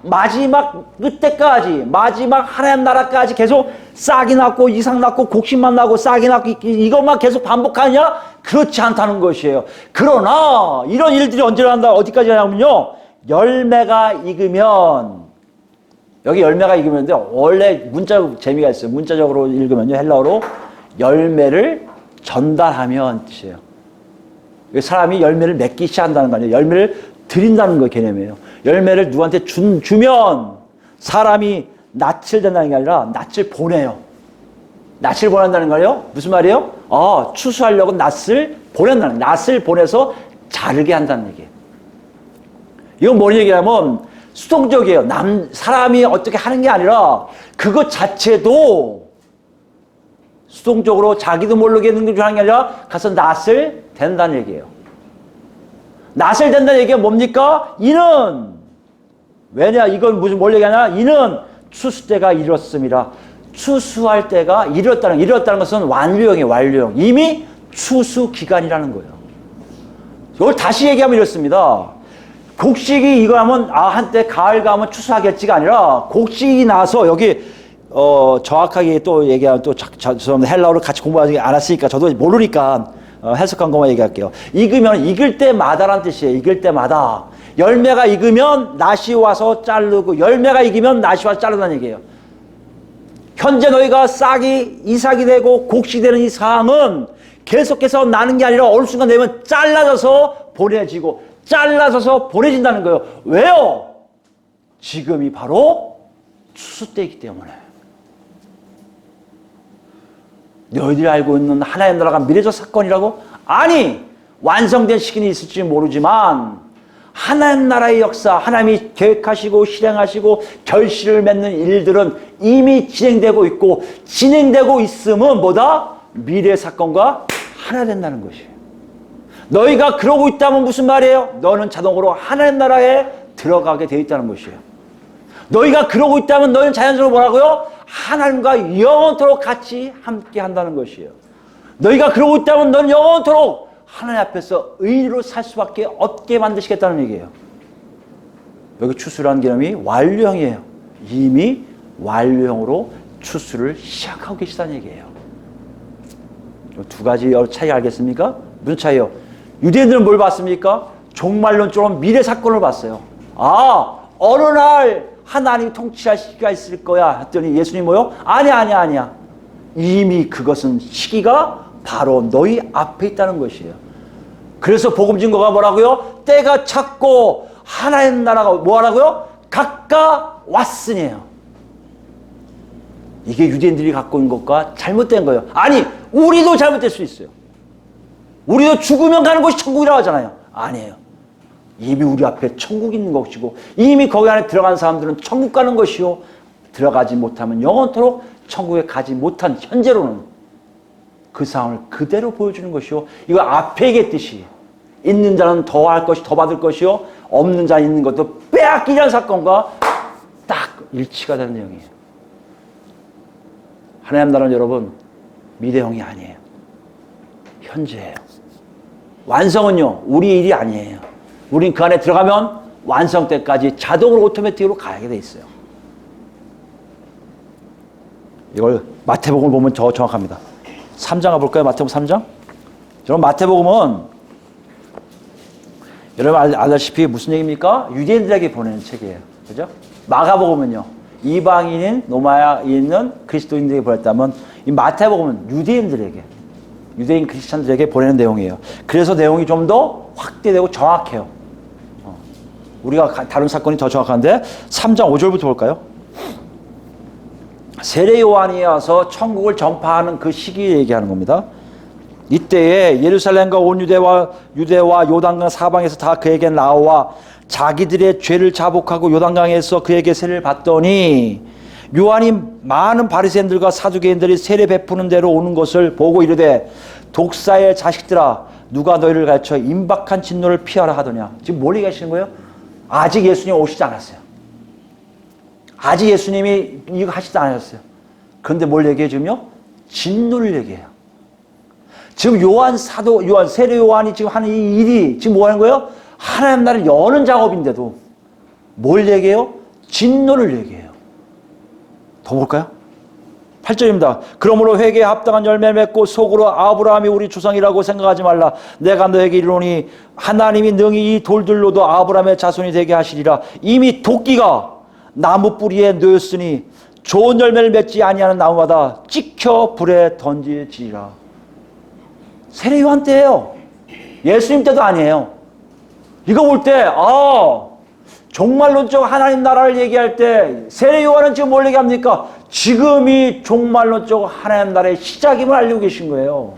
마지막 끝때까지 마지막 하나님 나라까지 계속 싹이 났고 이삭 났고 곡식만 나고 싹이 났고 이것만 계속 반복하냐? 그렇지 않다는 것이에요. 그러나 이런 일들이 언제 일어난다? 어디까지 하냐면요. 열매가 익으면 여기 열매가 익으면인데 원래 문자 재미가 있어요. 문자적으로 읽으면요. 헬라어로 열매를 전달하면 뜻이에요. 사람이 열매를 맺기 시작한다는 거 아니에요. 열매를 드린다는 거 개념이에요. 열매를 누구한테 주면 사람이 낯을 된다는 게 아니라 낯을 보내요. 낯을 보낸다는 거예요? 무슨 말이에요? 추수하려고 낯을 보낸다는 거예요. 낯을 보내서 자르게 한다는 얘기예요. 이건 뭔 얘기냐면 수동적이에요. 사람이 어떻게 하는 게 아니라 그것 자체도 수동적으로 자기도 모르게 하는 게 아니라 가서 낯을 된다는 얘기예요. 낯을 된다는 얘기가 뭡니까? 이는 왜냐? 이건 뭘 얘기하냐? 이는 추수 때가 이뤘음이라. 추수할 때가 이뤘다는 것은 완료형이에요. 완료형. 이미 추수 기간이라는 거예요. 이걸 다시 얘기하면 이렇습니다. 곡식이 이거 하면 한때 가을 가면 추수하겠지가 아니라 곡식이 나서 여기 정확하게 또 얘기하면 또 죄송합니다. 헬라어를 같이 공부하지 않았으니까 저도 모르니까 해석한 것만 얘기할게요. 익을 때마다란 뜻이에요. 익을 때마다. 열매가 익으면 낫이 와서 자르고 열매가 익으면 낫이 와서 자르다는 얘기예요. 현재 너희가 이삭이 되고 곡식이 되는 이 상황은 계속해서 나는 게 아니라 어느 순간 되면 잘라져서 보내진다는 거예요. 왜요? 지금이 바로 추수 때이기 때문에. 너희들이 알고 있는 하나님 나라가 미래적 사건이라고? 아니, 완성된 시기는 있을지 모르지만 하나님 나라의 역사, 하나님이 계획하시고 실행하시고 결실을 맺는 일들은 이미 진행되고 있고, 진행되고 있음은 뭐다? 미래의 사건과 하나 된다는 것이에요. 너희가 그러고 있다면 무슨 말이에요? 너는 자동으로 하나님 나라에 들어가게 되어 있다는 것이에요. 너희가 그러고 있다면 너희는 자연스러워 뭐라고요? 하나님과 영원토록 같이 함께 한다는 것이에요. 너희가 그러고 있다면 너는 영원토록 하나님 앞에서 의로 살 수밖에 없게 만드시겠다는 얘기예요. 여기 추수라는 개념이 완료형이에요. 이미 완료형으로 추수를 시작하고 계시다는 얘기예요. 두 가지 차이 알겠습니까? 무슨 차이요? 유대인들은 뭘 봤습니까? 종말론처럼 미래 사건을 봤어요. 아, 어느 날 하나님이 통치할 시기가 있을 거야 했더니 예수님 뭐요? 아니야. 이미 그것은 시기가 바로 너희 앞에 있다는 것이에요. 그래서 복음 증거가 뭐라고요? 때가 찼고 하나님 나라가 뭐라고요? 가까웠으니요. 이게 유대인들이 갖고 있는 것과 잘못된 거예요. 아니, 우리도 잘못될 수 있어요. 우리도 죽으면 가는 곳이 천국이라고 하잖아요. 아니에요. 이미 우리 앞에 천국이 있는 것이고, 이미 거기 안에 들어간 사람들은 천국 가는 것이요, 들어가지 못하면 영원토록 천국에 가지 못한 현재로는 그 상황을 그대로 보여주는 것이요, 이거 앞에 얘기했듯이 있는 자는 더 할 것이 더 받을 것이요, 없는 자 있는 것도 빼앗기자는 사건과 딱 일치가 되는 내용이에요. 하나님 나라는 여러분 미래형이 아니에요. 현재예요. 완성은요, 우리 일이 아니에요. 우린 그 안에 들어가면 완성 때까지 자동으로 오토매틱으로 가게 돼 있어요. 이걸 마태복음을 보면 더 정확합니다. 3장 가볼까요? 마태복음 3장? 여러분, 마태복음은 여러분 알다시피 무슨 얘기입니까? 유대인들에게 보내는 책이에요. 그죠? 마가복음은요, 이방인인 로마에 있는 그리스도인들에게 보냈다면, 이 마태복음은 유대인 크리스찬들에게 보내는 내용이에요. 그래서 내용이 좀 더 확대되고 정확해요. 우리가 다룬 사건이 더 정확한데 3장 5절부터 볼까요? 세례 요한이 와서 천국을 전파하는 그 시기에 얘기하는 겁니다. 이때에 예루살렘과 온 유대와 요단강 사방에서 다 그에게 나와 자기들의 죄를 자복하고 요단강에서 그에게 세례를 받더니, 요한이 많은 바리새인들과 사두개인들이 세례 베푸는 대로 오는 것을 보고 이르되, 독사의 자식들아, 누가 너희를 가르쳐 임박한 진노를 피하라 하더냐. 지금 뭘 얘기하시는 거예요? 아직 예수님 오시지 않았어요. 아직 예수님이 이거 하시지 않았어요. 그런데 뭘 얘기해 주며? 진노를 얘기해요. 지금 세례 요한이 지금 하는 이 일이 지금 뭐 하는 거예요? 하나님 나라를 여는 작업인데도 뭘 얘기해요? 진노를 얘기해요. 더 볼까요? 8절입니다. 그러므로 회개에 합당한 열매를 맺고 속으로 아브라함이 우리 조상이라고 생각하지 말라. 내가 너에게 이르노니 하나님이 능히 이 돌들로도 아브라함의 자손이 되게 하시리라. 이미 도끼가 나무 뿌리에 놓였으니 좋은 열매를 맺지 아니하는 나무마다 찍혀 불에 던지지리라. 세례 요한 때예요. 예수님 때도 아니에요. 이거 볼 때 종말론적 하나님 나라를 얘기할 때 세례 요한은 지금 뭘 얘기합니까? 지금이 종말론적 하나님 나라의 시작임을 알고 계신 거예요.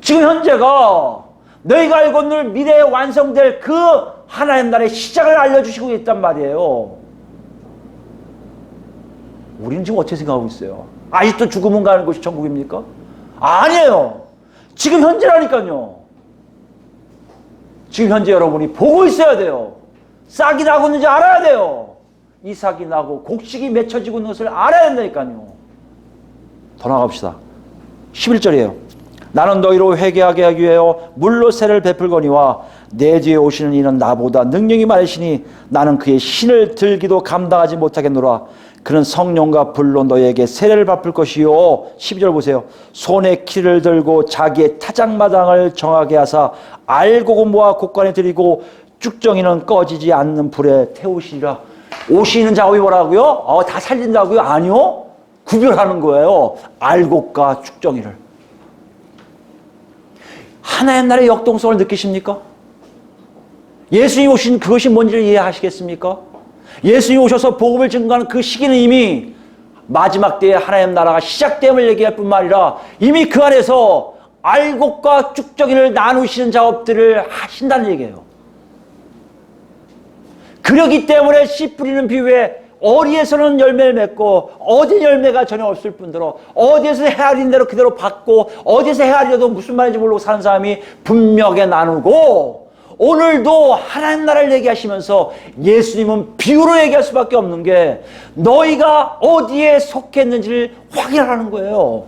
지금 현재가 너희가 알고 있는 미래에 완성될 그 하나님 나라의 시작을 알려주시고 있단 말이에요. 우리는 지금 어떻게 생각하고 있어요? 아직도 죽으면 가는 것이 천국입니까? 아니에요. 지금 현재라니까요. 지금 현재 여러분이 보고 있어야 돼요. 싹이 나고 있는지 알아야 돼요. 이 싹이 나고 곡식이 맺혀지고 있는 것을 알아야 된다니까요. 더 나갑시다. 11절이에요. 나는 너희로 회개하게 하기 위하여 물로 세례를 베풀거니와 내 뒤에 오시는 이는 나보다 능력이 많으시니 나는 그의 신을 들기도 감당하지 못하겠노라. 그는 성령과 불로 너희에게 세례를 베풀 것이요. 12절 보세요. 손에 키를 들고 자기의 타작마당을 정하게 하사 알곡을 모아 곳간에 들이고 쭉정이는 꺼지지 않는 불에 태우시리라. 오시는 작업이 뭐라고요? 다 살린다고요? 아니요. 구별하는 거예요. 알곡과 쭉정이를. 하나님 나라의 역동성을 느끼십니까? 예수님 오신 그것이 뭔지를 이해하시겠습니까? 예수님이 오셔서 복음을 증거하는 그 시기는 이미 마지막 때에 하나님 나라가 시작됨을 얘기할 뿐만 아니라 이미 그 안에서 알곡과 쭉정이를 나누시는 작업들을 하신다는 얘기예요. 그러기 때문에 씨 뿌리는 비유에 어디에서는 열매를 맺고 어디 열매가 전혀 없을 뿐더러 어디에서 헤아린 대로 그대로 받고 어디에서 헤아리려도 무슨 말인지 모르고 사는 사람이 분명하게 나누고, 오늘도 하나님 나라를 얘기하시면서 예수님은 비유로 얘기할 수밖에 없는 게 너희가 어디에 속했는지를 확인하라는 거예요.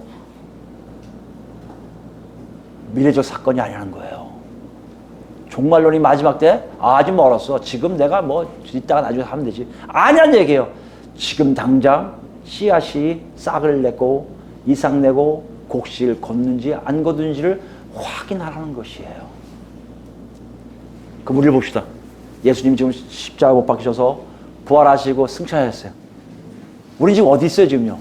미래적 사건이 아니라는 거예요. 종말론이 마지막 때 아직 멀었어. 지금 내가 뭐 이따가 나중에 하면 되지. 아니란 얘기예요. 지금 당장 씨앗이 싹을 내고 이삭 내고 곡식을 걷는지 안 걷는지를 확인하라는 것이에요. 그럼 우리를 봅시다. 예수님 지금 십자가 못 박히셔서 부활하시고 승천하셨어요. 우린 지금 어디 있어요 지금요?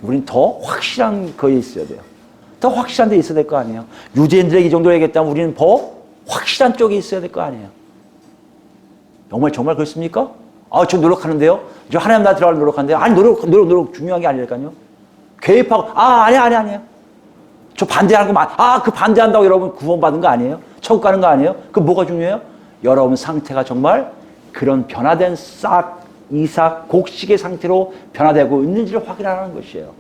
우린 더 확실한 거에 있어야 돼요. 더 확실한 데 있어야 될 거 아니에요. 유대인들에게 이 정도 얘기했다면 우리는 더 확실한 쪽에 있어야 될 거 아니에요. 정말 그렇습니까? 저 노력하는데요. 저 하나님 나라 들어가는 노력하는데요. 아니 노력 중요한 게 아니라니까요. 개입하고 아니야. 저 반대하는 거 그 반대한다고 여러분 구원받은 거 아니에요? 천국 가는 거 아니에요? 그 뭐가 중요해요? 여러분 상태가 정말 그런 변화된 싹 이삭 곡식의 상태로 변화되고 있는지를 확인하는 것이에요.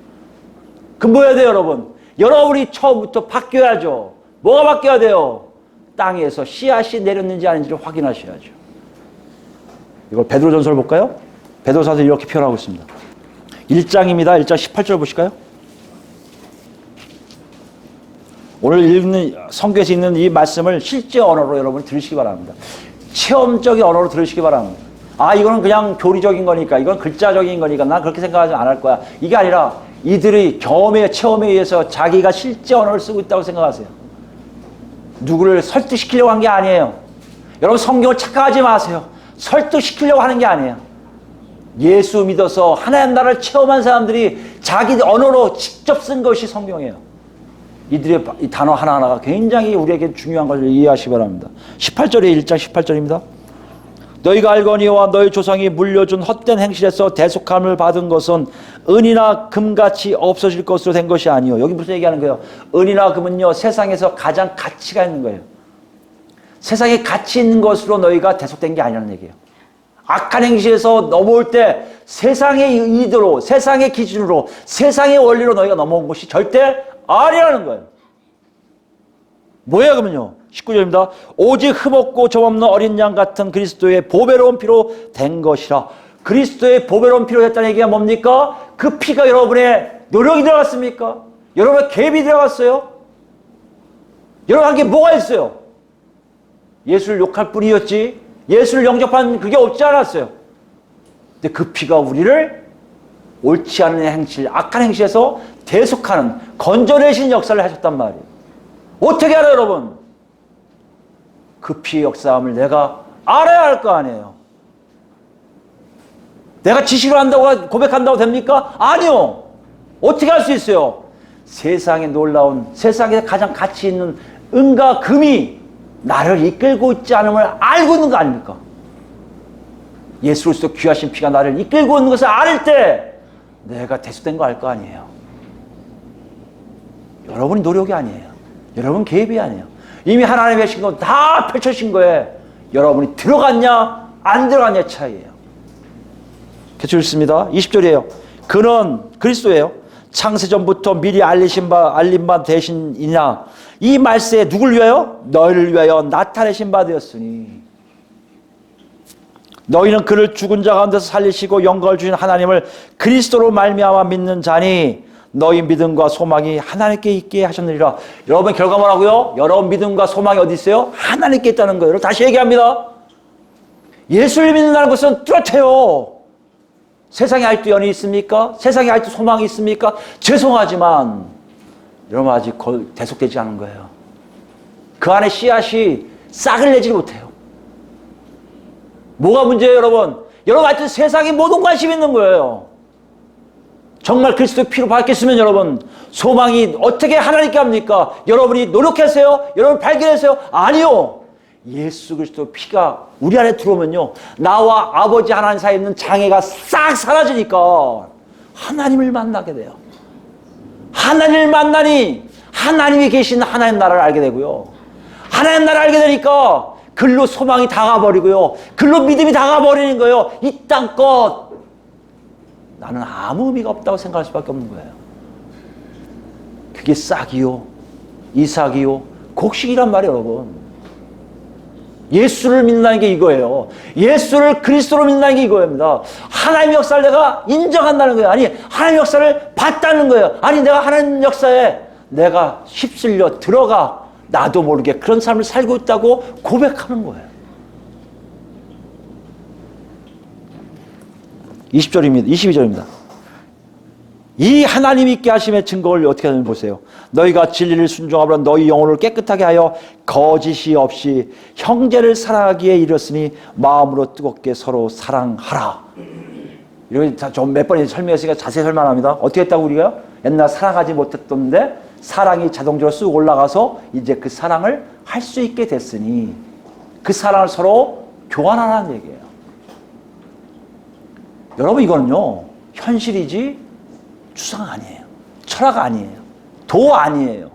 그럼 뭐 해야 돼요, 여러분? 여러분이 처음부터 바뀌어야죠. 뭐가 바뀌어야 돼요? 땅에서 씨앗이 내렸는지 아닌지를 확인하셔야죠. 이걸 베드로전서를 볼까요? 베드로서에서 이렇게 표현하고 있습니다. 1장입니다. 1장 18절 보실까요? 오늘 읽는 성경에서 있는 이 말씀을 실제 언어로 여러분 들으시기 바랍니다. 체험적인 언어로 들으시기 바랍니다. 이거는 그냥 교리적인 거니까, 이건 글자적인 거니까 난 그렇게 생각하지 않을 거야. 이게 아니라 이들이 체험에 의해서 자기가 실제 언어를 쓰고 있다고 생각하세요. 누구를 설득시키려고 한 게 아니에요. 여러분 성경을 착각하지 마세요. 설득시키려고 하는 게 아니에요. 예수 믿어서 하나님 나라를 체험한 사람들이 자기 언어로 직접 쓴 것이 성경이에요. 이들의 이 단어 하나하나가 굉장히 우리에게 중요한 것을 이해하시기 바랍니다. 18절에 1장 18절입니다. 너희가 알거니와 너희 조상이 물려준 헛된 행실에서 대속함을 받은 것은 은이나 금같이 없어질 것으로 된 것이 아니요. 여기 무슨 얘기하는 거예요? 은이나 금은요, 세상에서 가장 가치가 있는 거예요. 세상에 가치 있는 것으로 너희가 대속된 게 아니라는 얘기예요. 악한 행실에서 넘어올 때 세상의 의도로, 세상의 기준으로, 세상의 원리로 너희가 넘어온 것이 절대 아니라는 거예요. 뭐예요 그러면요? 19절입니다. 오직 흠없고 점없는 어린 양 같은 그리스도의 보배로운 피로 된 것이라. 그리스도의 보배로운 피로 됐다는 얘기가 뭡니까? 그 피가 여러분의 노력이 들어갔습니까? 여러분의 갭이 들어갔어요? 여러분에게 뭐가 있어요? 예수를 욕할 뿐이었지 예수를 영접한 그게 없지 않았어요. 근데 그 피가 우리를 옳지 않은 행실, 악한 행실에서 대속하는, 건져내신 역사를 하셨단 말이에요. 어떻게 알아요 여러분? 그 피의 역사함을 내가 알아야 할 거 아니에요. 내가 지시를 한다고 고백한다고 됩니까? 아니요. 어떻게 할 수 있어요? 세상에 놀라운, 세상에 가장 가치 있는 은과 금이 나를 이끌고 있지 않음을 알고 있는 거 아닙니까? 예수로서 귀하신 피가 나를 이끌고 있는 것을 알 때 내가 대속된 거 알 거 아니에요. 여러분이 노력이 아니에요. 여러분 개입이 아니에요. 이미 하나님의 하신 거 다 펼쳐진 거에 여러분이 들어갔냐 안 들어갔냐 차이예요. 계속 읽습니다. 20절이에요. 그는 그리스도예요. 창세전부터 미리 알린 바 되신이냐. 이 말세에 누굴 위하여? 너희를 위하여 나타내신 바 되었으니 너희는 그를 죽은 자 가운데서 살리시고 영광을 주신 하나님을 그리스도로 말미암아 믿는 자니 너희 믿음과 소망이 하나님께 있게 하셨느니라. 여러분 결과 뭐라고요? 여러분 믿음과 소망이 어디 있어요? 하나님께 있다는 거예요. 다시 얘기합니다. 예수를 믿는다는 것은 뚜렷해요. 세상에 아직도 연이 있습니까? 세상에 아직도 소망이 있습니까? 죄송하지만 여러분 아직 대속되지 않은 거예요. 그 안에 씨앗이 싹을 내지 못해요. 뭐가 문제예요 여러분? 여러분 아직도 세상에 모든 관심이 있는 거예요. 정말 그리스도의 피로 밝혔으면 여러분 소망이 어떻게 하나님께 합니까? 여러분이 노력했어요? 여러분 발견했어요? 아니요. 예수 그리스도의 피가 우리 안에 들어오면요 나와 아버지 하나님 사이에 있는 장애가 싹 사라지니까 하나님을 만나게 돼요. 하나님을 만나니 하나님이 계신 하나님 나라를 알게 되고요. 하나님 나라를 알게 되니까 글로 소망이 다가버리고요. 글로 믿음이 다가버리는 거예요. 이 땅껏 나는 아무 의미가 없다고 생각할 수밖에 없는 거예요. 그게 싹이요, 이삭이요, 곡식이란 말이에요, 여러분. 예수를 믿는다는 게 이거예요. 예수를 그리스도로 믿는다는 게 이거입니다. 하나님의 역사를 내가 인정한다는 거예요. 아니, 하나님의 역사를 봤다는 거예요. 아니, 내가 하나님 역사에 내가 휩쓸려 들어가 나도 모르게 그런 삶을 살고 있다고 고백하는 거예요. 20절입니다. 22절입니다. 이 하나님 있게 하심의 증거를 어떻게 하는지 보세요. 너희가 진리를 순종하므로 너희 영혼을 깨끗하게 하여 거짓이 없이 형제를 사랑하기에 이르렀으니 마음으로 뜨겁게 서로 사랑하라. 이렇게 좀 몇 번 설명했으니까 자세히 설명합니다. 어떻게 했다고 우리가? 옛날 사랑하지 못했던데 사랑이 자동적으로 쑥 올라가서 이제 그 사랑을 할 수 있게 됐으니 그 사랑을 서로 교환하라는 얘기예요. 여러분, 이거는요 현실이지 추상 아니에요. 철학 아니에요. 도 아니에요.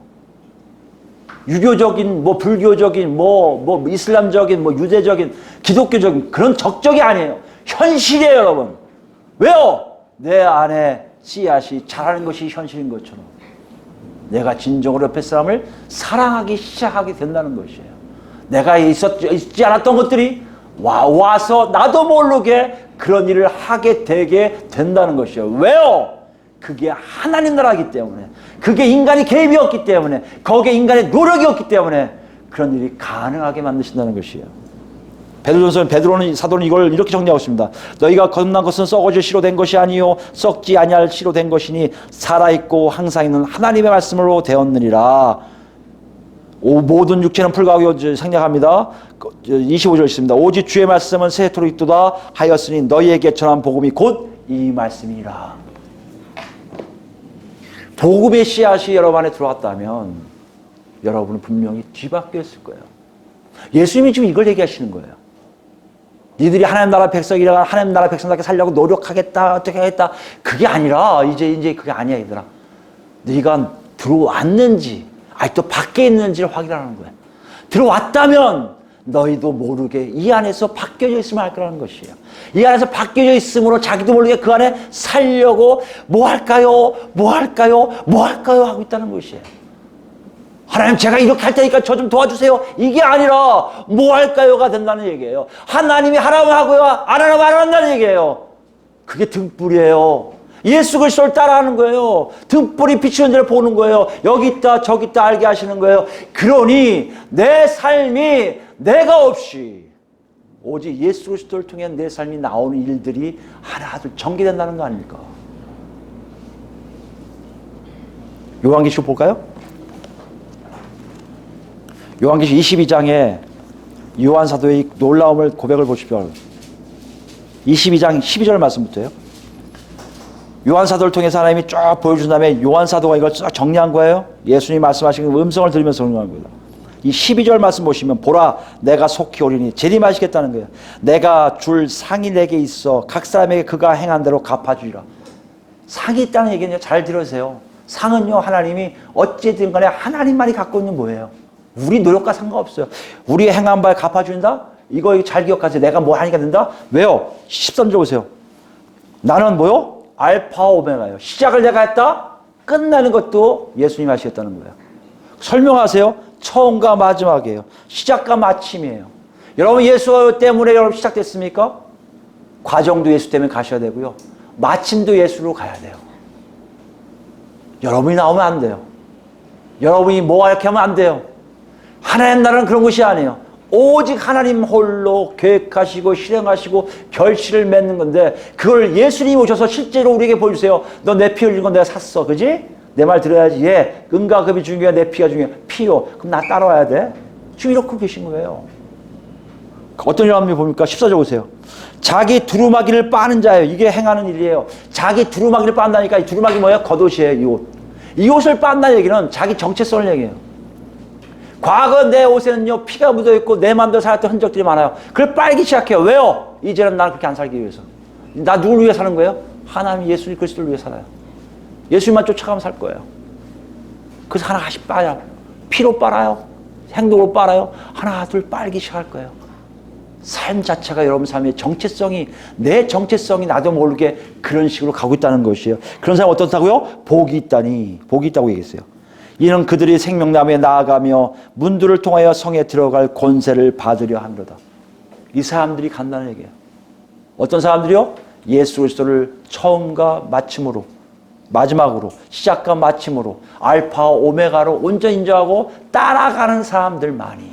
유교적인 불교적인 이슬람적인 유대적인 기독교적인 그런 적적이 아니에요. 현실이에요, 여러분. 왜요? 내 안에 씨앗이 자라는 것이 현실인 것처럼 내가 진정으로 옆에 사람을 사랑하기 시작하게 된다는 것이에요. 내가 있지 않았던 것들이 와서 나도 모르게 그런 일을 하게 되게 된다는 것이에요. 왜요? 그게 하나님 나라이기 때문에, 그게 인간의 개입이 없기 때문에, 거기에 인간의 노력이 없기 때문에 그런 일이 가능하게 만드신다는 것이에요. 베드로는 사도는 이걸 이렇게 정리하고 있습니다. 너희가 거듭난 것은 썩어질 씨로 된 것이 아니요 썩지 아니할 씨로 된 것이니 살아있고 항상 있는 하나님의 말씀으로 되었느니라. 모든 육체는 불가하고 생략합니다. 25절 있습니다. 오직 주의 말씀은 세토록 있도다 하였으니 너희에게 전한 복음이 곧 이 말씀이라. 복음의 씨앗이 여러분 안에 들어왔다면 여러분은 분명히 뒤바뀌었을 거예요. 예수님이 지금 이걸 얘기하시는 거예요. 니들이 하나님 나라 백성이라 하나님 나라 백성답게 살려고 노력하겠다, 어떻게 하겠다. 그게 아니라 이제 그게 아니야, 얘들아. 네가 들어왔는지 아직도 밖에 있는지를 확인하는 거예요. 들어왔다면 너희도 모르게 이 안에서 바뀌어져 있으면 할 거라는 것이에요. 이 안에서 바뀌어져 있으므로 자기도 모르게 그 안에 살려고 뭐 할까요 하고 있다는 것이에요. 하나님, 제가 이렇게 할 테니까 저 좀 도와주세요. 이게 아니라 뭐 할까요가 된다는 얘기예요. 하나님이 하라면 하고요, 안 하라면 안 한다는 얘기예요. 그게 등불이에요. 예수 그리스도를 따라하는 거예요. 등불이 비추는 데를 보는 거예요. 여기 있다 저기 있다 알게 하시는 거예요. 그러니 내 삶이 내가 없이 오직 예수 그리스도를 통해 내 삶이 나오는 일들이 하나둘 전개된다는 거 아닙니까? 요한계시록 볼까요? 요한계시록 22장에 요한 사도의 놀라움을 고백을 보십시오. 22장 12절 말씀부터요. 요한 사도를 통해서 하나님이 쫙 보여준 다음에 요한 사도가 이걸 쫙 정리한 거예요. 예수님이 말씀하신 음성을 들으면서 정리한 겁니다. 이 12절 말씀 보시면 보라 내가 속히 오리니 재림하시겠다는 거예요. 내가 줄 상이 내게 있어 각 사람에게 그가 행한 대로 갚아주리라. 상이 있다는 얘기는요, 잘 들으세요. 상은요, 하나님이 어찌든 간에 하나님만이 갖고 있는 뭐예요? 우리 노력과 상관없어요. 우리의 행한 바에 갚아준다? 이거 잘 기억하세요. 내가 뭐 하니까 된다? 왜요? 13절 보세요. 나는 뭐요? 알파 오메가예요. 시작을 내가 했다? 끝나는 것도 예수님이 하시겠다는 거예요. 설명하세요. 처음과 마지막이에요. 시작과 마침이에요. 여러분, 예수 때문에 여러분 시작됐습니까? 과정도 예수 때문에 가셔야 되고요. 마침도 예수로 가야 돼요. 여러분이 나오면 안 돼요. 여러분이 뭐 이렇게 하면 안 돼요. 하나님 나라는 그런 것이 아니에요. 오직 하나님 홀로 계획하시고 실행하시고 결실을 맺는 건데 그걸 예수님이 오셔서 실제로 우리에게 보여주세요. 너 내 피 흘린 건 내가 샀어. 그지? 내 말 들어야지. 예. 은과 금이 중요해. 내 피가 중요해. 피요. 그럼 나 따라와야 돼. 지금 이렇게 계신 거예요. 어떤 사람이 봅니까? 14절 보세요. 자기 두루마기를 빠는 자예요. 이게 행하는 일이에요. 자기 두루마기를 빤다니까. 이 두루마기 뭐예요? 겉옷이에요. 이 옷. 이 옷을 빤다는 얘기는 자기 정체성을 얘기해요. 과거 내 옷에는요 피가 묻어있고 내 마음대로 살았던 흔적들이 많아요. 그걸 빨기 시작해요. 왜요? 이제는 나는 그렇게 안 살기 위해서. 나 누굴 위해 사는 거예요? 하나님 예수 그리스도를 위해 살아요. 예수님만 쫓아가면 살 거예요. 그래서 하나씩 빨아요. 피로 빨아요. 행동으로 빨아요. 하나 둘 빨기 시작할 거예요. 삶 자체가 여러분 삶의 정체성이, 내 정체성이 나도 모르게 그런 식으로 가고 있다는 것이에요. 그런 사람 어떻다고요? 복이 있다니, 복이 있다고 얘기했어요. 이는 그들이 생명나무에 나아가며 문들을 통하여 성에 들어갈 권세를 받으려 하노라. 이 사람들이 간다는 얘기예요. 어떤 사람들이요? 예수 그리스도를 처음과 마침으로, 마지막으로, 시작과 마침으로, 알파와 오메가로 온전히 인정하고 따라가는 사람들만이.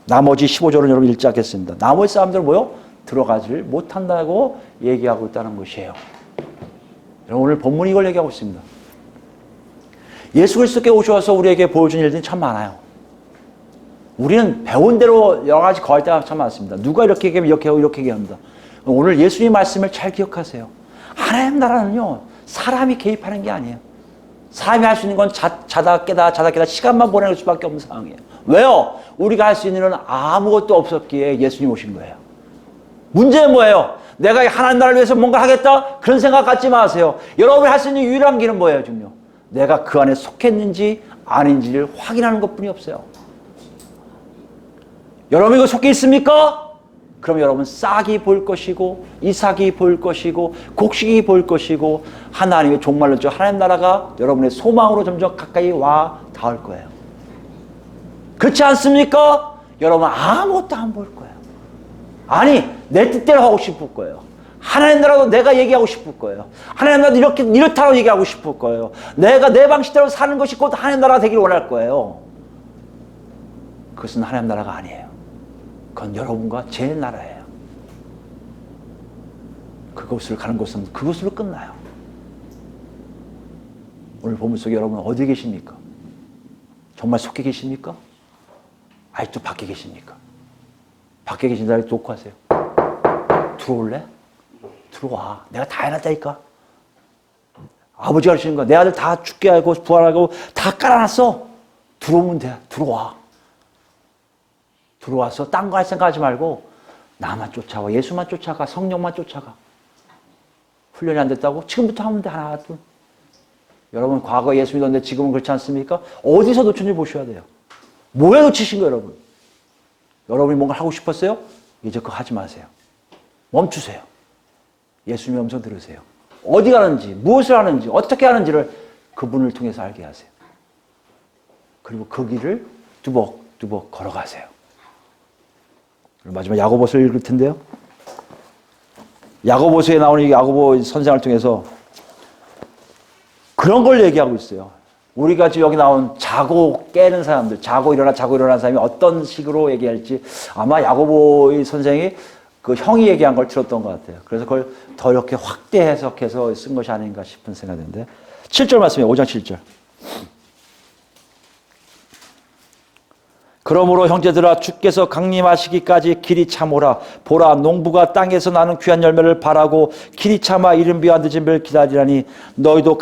나머지 15절은 여러분 읽지 않겠습니다. 나머지 사람들은 뭐요? 들어가지를 못한다고 얘기하고 있다는 것이에요. 여러분 오늘 본문이 이걸 얘기하고 있습니다. 예수 그리스도께 오셔서 우리에게 보여준 일들이 참 많아요. 우리는 배운 대로 여러 가지 거할 때가 참 많습니다. 누가 이렇게 얘기하면 이렇게 하고 이렇게 얘기합니다. 오늘 예수님 말씀을 잘 기억하세요. 하나님 나라는요, 사람이 개입하는 게 아니에요. 사람이 할 수 있는 건 자다 깨다 시간만 보내는 수밖에 없는 상황이에요. 왜요? 우리가 할 수 있는 일은 아무것도 없었기에 예수님 오신 거예요. 문제는 뭐예요? 내가 하나님 나라를 위해서 뭔가 하겠다? 그런 생각 갖지 마세요. 여러분이 할 수 있는 유일한 길은 뭐예요, 지금요? 내가 그 안에 속했는지 아닌지를 확인하는 것뿐이 없어요. 여러분 이거 속해 있습니까? 그럼 여러분 싹이 보일 것이고 이삭이 보일 것이고 곡식이 보일 것이고 하나님의 종말로 하나님 나라가 여러분의 소망으로 점점 가까이 와 닿을 거예요. 그렇지 않습니까? 여러분 아무것도 안 보일 거예요. 아니 내 뜻대로 하고 싶을 거예요. 하나님 나라도 내가 얘기하고 싶을 거예요. 하나님 나라도 이렇다고 얘기하고 싶을 거예요. 내가 내 방식대로 사는 것이 곧 하나님 나라가 되길 원할 거예요. 그것은 하나님 나라가 아니에요. 그건 여러분과 제 나라예요. 그곳을 가는 곳은 그곳으로 끝나요. 오늘 본문 속에 여러분 어디 계십니까? 정말 속해 계십니까? 아직도 밖에 계십니까? 밖에 계신 자를 녹화하세요. 들어올래? 들어와. 내가 다 해놨다니까. 아버지가 하시는 거야. 내 아들 다 죽게 하고 부활하고 다 깔아놨어. 들어오면 돼. 들어와. 들어와서 딴 거 할 생각하지 말고 나만 쫓아와. 예수만 쫓아가. 성령만 쫓아가. 훈련이 안 됐다고? 지금부터 하면 돼. 하나, 둘. 여러분 과거 예수 믿었는데 지금은 그렇지 않습니까? 어디서 놓쳤는지 보셔야 돼요. 뭐에 놓치신 거예요, 여러분? 여러분이 뭔가 하고 싶었어요? 이제 그거 하지 마세요. 멈추세요. 예수님의 음성 들으세요. 어디 가는지, 무엇을 하는지, 어떻게 하는지를 그분을 통해서 알게 하세요. 그리고 그 길을 뚜벅뚜벅 걸어가세요. 마지막 야고보서를 읽을 텐데요. 야고보서에 나오는 이 야고보 선생을 통해서 그런 걸 얘기하고 있어요. 우리가 지금 여기 나온 자고 깨는 사람들, 자고 일어나는 사람이 어떤 식으로 얘기할지 아마 야고보 선생이 그 형이 얘기한 걸 들었던 것 같아요. 그래서 그걸 더 이렇게 확대 해석해서 쓴 것이 아닌가 싶은 생각이 드는데 7절 말씀이에요. 5장 7절. 그러므로 형제들아 주께서 강림하시기까지 길이 참으라. 보라 농부가 땅에서 나는 귀한 열매를 바라고 길이 참아 이른 비와 늦은 비를 기다리라니 너희도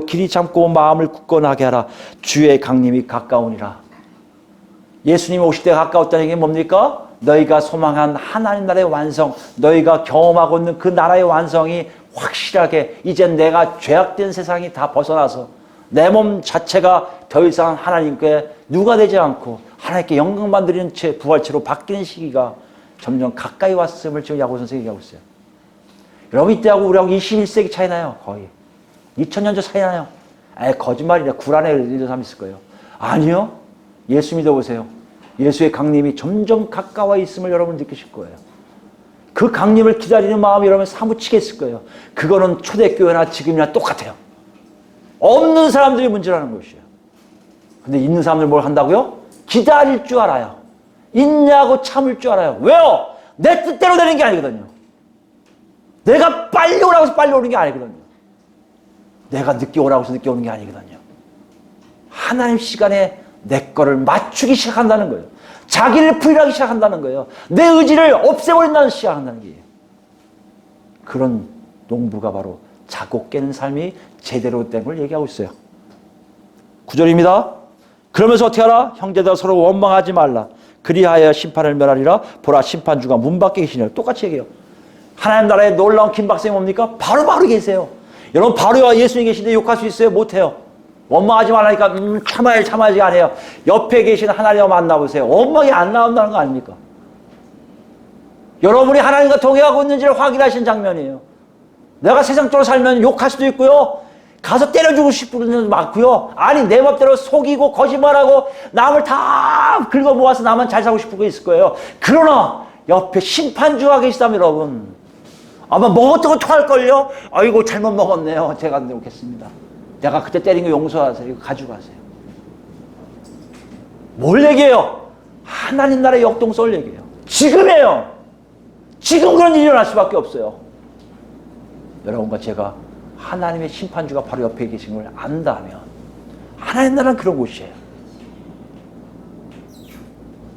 길이 참고 마음을 굳건하게 하라. 주의 강림이 가까우니라. 예수님이 오실 때가 가까웠다는 얘기는 뭡니까? 너희가 소망한 하나님 나라의 완성, 너희가 경험하고 있는 그 나라의 완성이 확실하게 이제 내가 죄악된 세상이 다 벗어나서 내 몸 자체가 더 이상 하나님께 누가 되지 않고 하나님께 영광만 드리는 채 부활체로 바뀌는 시기가 점점 가까이 왔음을 지금 야고보 선생님이 얘기하고 있어요. 여러분 이때하고 우리하고 21세기 차이 나요. 거의 2000년 전 차이 나요. 거짓말이래. 구란에 이런 사람 있을 거예요. 아니요. 예수 믿어보세요. 예수의 강림이 점점 가까워 있음을 여러분 느끼실 거예요. 그 강림을 기다리는 마음이 여러분 사무치게 있을 거예요. 그거는 초대교회나 지금이나 똑같아요. 없는 사람들이 문제라는 것이에요. 근데 있는 사람들 뭘 한다고요? 기다릴 줄 알아요. 있냐고 참을 줄 알아요. 왜요? 내 뜻대로 되는 게 아니거든요. 내가 빨리 오라고 해서 빨리 오는 게 아니거든요. 내가 늦게 오라고 해서 늦게 오는 게 아니거든요. 하나님 시간에 내 거를 맞추기 시작한다는 거예요. 자기를 풀이하기 시작한다는 거예요. 내 의지를 없애버린다는 시작한다는 거예요. 그런 농부가 바로 자고 깨는 삶이 제대로 된 걸 얘기하고 있어요. 9절입니다. 그러면서 어떻게 하라? 형제들 서로 원망하지 말라. 그리하여 심판을 면하리라. 보라 심판주가 문 밖에 계시니라. 똑같이 얘기해요. 하나님 나라의 놀라운 김 박사님 뭡니까? 바로 계세요. 여러분 바로 예수님 계신데 욕할 수 있어요? 못해요. 원망하지 말라니까 참아야지 안 해요. 옆에 계신 하나님과 만나보세요. 원망이 안 나온다는 거 아닙니까? 여러분이 하나님과 동행하고 있는지를 확인하신 장면이에요. 내가 세상적으로 살면 욕할 수도 있고요. 가서 때려주고 싶은 분도 많고요. 아니 내 맘대로 속이고 거짓말하고 남을 다 긁어 모아서 나만 잘 살고 싶은 거 있을 거예요. 그러나 옆에 심판주가 계시다면 여러분 아마 먹었던 거 토할걸요? 아이고 잘못 먹었네요. 제가 먹겠습니다. 내가 그때 때린 거 용서하세요. 이거 가져가세요. 뭘 얘기해요? 하나님 나라의 역동성을 얘기해요. 지금이에요. 지금 그런 일이 일어날 수밖에 없어요. 여러분과 제가 하나님의 심판주가 바로 옆에 계신 걸 안다면 하나님 나라는 그런 곳이에요.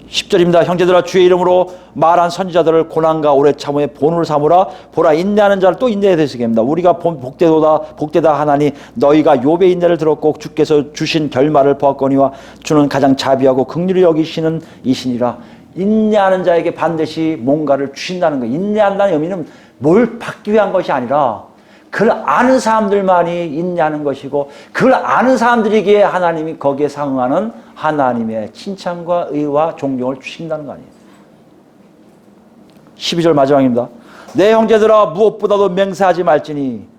10절입니다. 형제들아 주의 이름으로 말한 선지자들을 고난과 오래 참음의 본을 삼으라. 보라 인내하는 자를 또 인내에 되시게 합니다. 우리가 복되다 하나니 너희가 욥의 인내를 들었고 주께서 주신 결말을 보았거니와 주는 가장 자비하고 긍휼히 여기시는 이시니라. 인내하는 자에게 반드시 뭔가를 주신다는 거예요. 인내한다는 의미는 뭘 받기 위한 것이 아니라 그걸 아는 사람들만이 인내하는 것이고 그걸 아는 사람들에게 하나님이 거기에 상응하는 하나님의 칭찬과 의와 존경을 주신다는 거 아니에요. 12절 마지막입니다. 내 형제들아 무엇보다도 맹세하지 말지니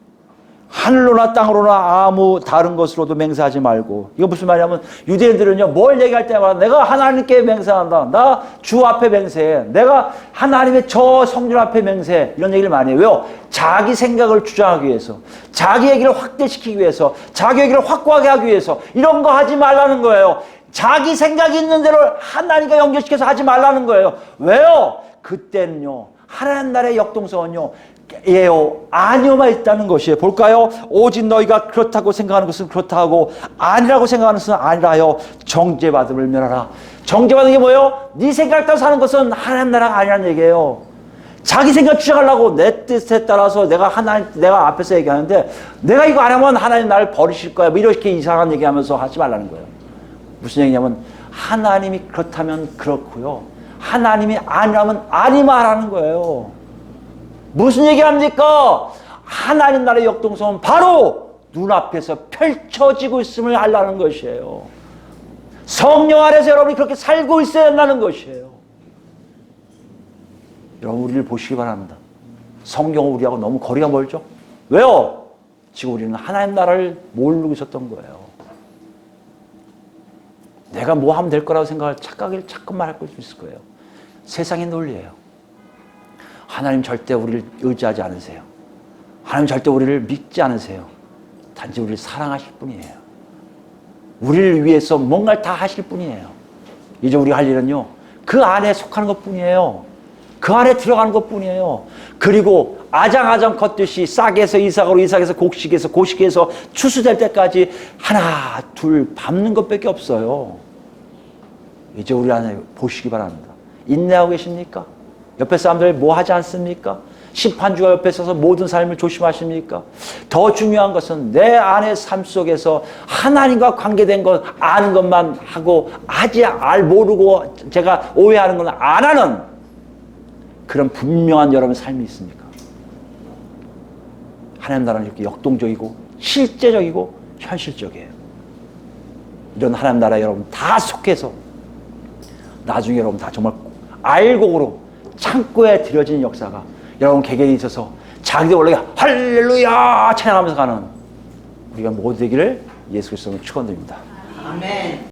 하늘로나 땅으로나 아무 다른 것으로도 맹세하지 말고. 이거 무슨 말이냐면 유대인들은요 뭘 얘기할 때마다 내가 하나님께 맹세한다. 나 주 앞에 맹세해. 내가 하나님의 저 성전 앞에 맹세해. 이런 얘기를 많이 해요. 왜요? 자기 생각을 주장하기 위해서, 자기 얘기를 확대시키기 위해서, 자기 얘기를 확고하게 하기 위해서 이런 거 하지 말라는 거예요. 자기 생각이 있는 대로 하나님과 연결시켜서 하지 말라는 거예요. 왜요? 그때는요 하나님 나라의 역동성은요 예요 아니오만 있다는 것이에요. 볼까요? 오직 너희가 그렇다고 생각하는 것은 그렇다 하고 아니라고 생각하는 것은 아니라 하여 정죄받음을 면하라. 정죄받는 게 뭐예요? 네 생각 따라 사는 것은 하나님 나라가 아니라는 얘기예요. 자기 생각 주장하려고 내 뜻에 따라서 내가 앞에서 얘기하는데 내가 이거 안 하면 하나님 나를 버리실 거야 뭐 이렇게 이상한 얘기하면서 하지 말라는 거예요. 무슨 얘기냐면 하나님이 그렇다면 그렇고요 하나님이 아니라면 아니만 하는 거예요. 무슨 얘기합니까? 하나님 나라의 역동성은 바로 눈앞에서 펼쳐지고 있음을 알라는 것이에요. 성령 안에서 여러분이 그렇게 살고 있어야 한다는 것이에요. 여러분 우리를 보시기 바랍니다. 성경은 우리하고 너무 거리가 멀죠? 왜요? 지금 우리는 하나님 나라를 모르고 있었던 거예요. 내가 뭐 하면 될 거라고 생각할 착각을 자꾸만 할 수 있을 거예요. 세상의 논리예요. 하나님 절대 우리를 의지하지 않으세요. 하나님 절대 우리를 믿지 않으세요. 단지 우리를 사랑하실 뿐이에요. 우리를 위해서 뭔가를 다 하실 뿐이에요. 이제 우리가 할 일은요 그 안에 속하는 것 뿐이에요. 그 안에 들어가는 것 뿐이에요. 그리고 아장아장 걷듯이 싹에서 이삭으로 이삭에서 곡식에서 고식에서 추수될 때까지 하나 둘 밟는 것밖에 없어요. 이제 우리 안에 보시기 바랍니다. 인내하고 계십니까? 옆에 사람들 뭐 하지 않습니까? 심판주가 옆에 서서 모든 삶을 조심하십니까? 더 중요한 것은 내 안의 삶 속에서 하나님과 관계된 것 아는 것만 하고 모르고 제가 오해하는 건 안 하는 그런 분명한 여러분의 삶이 있습니까? 하나님 나라는 이렇게 역동적이고 실제적이고 현실적이에요. 이런 하나님 나라에 여러분 다 속해서 나중에 여러분 다 정말 알곡으로 창고에 들여진 역사가 여러분 개개인에 있어서 자기들 원래 할렐루야 찬양하면서 가는 우리가 모두 되기를 예수 그리스도로 축원드립니다. 아멘.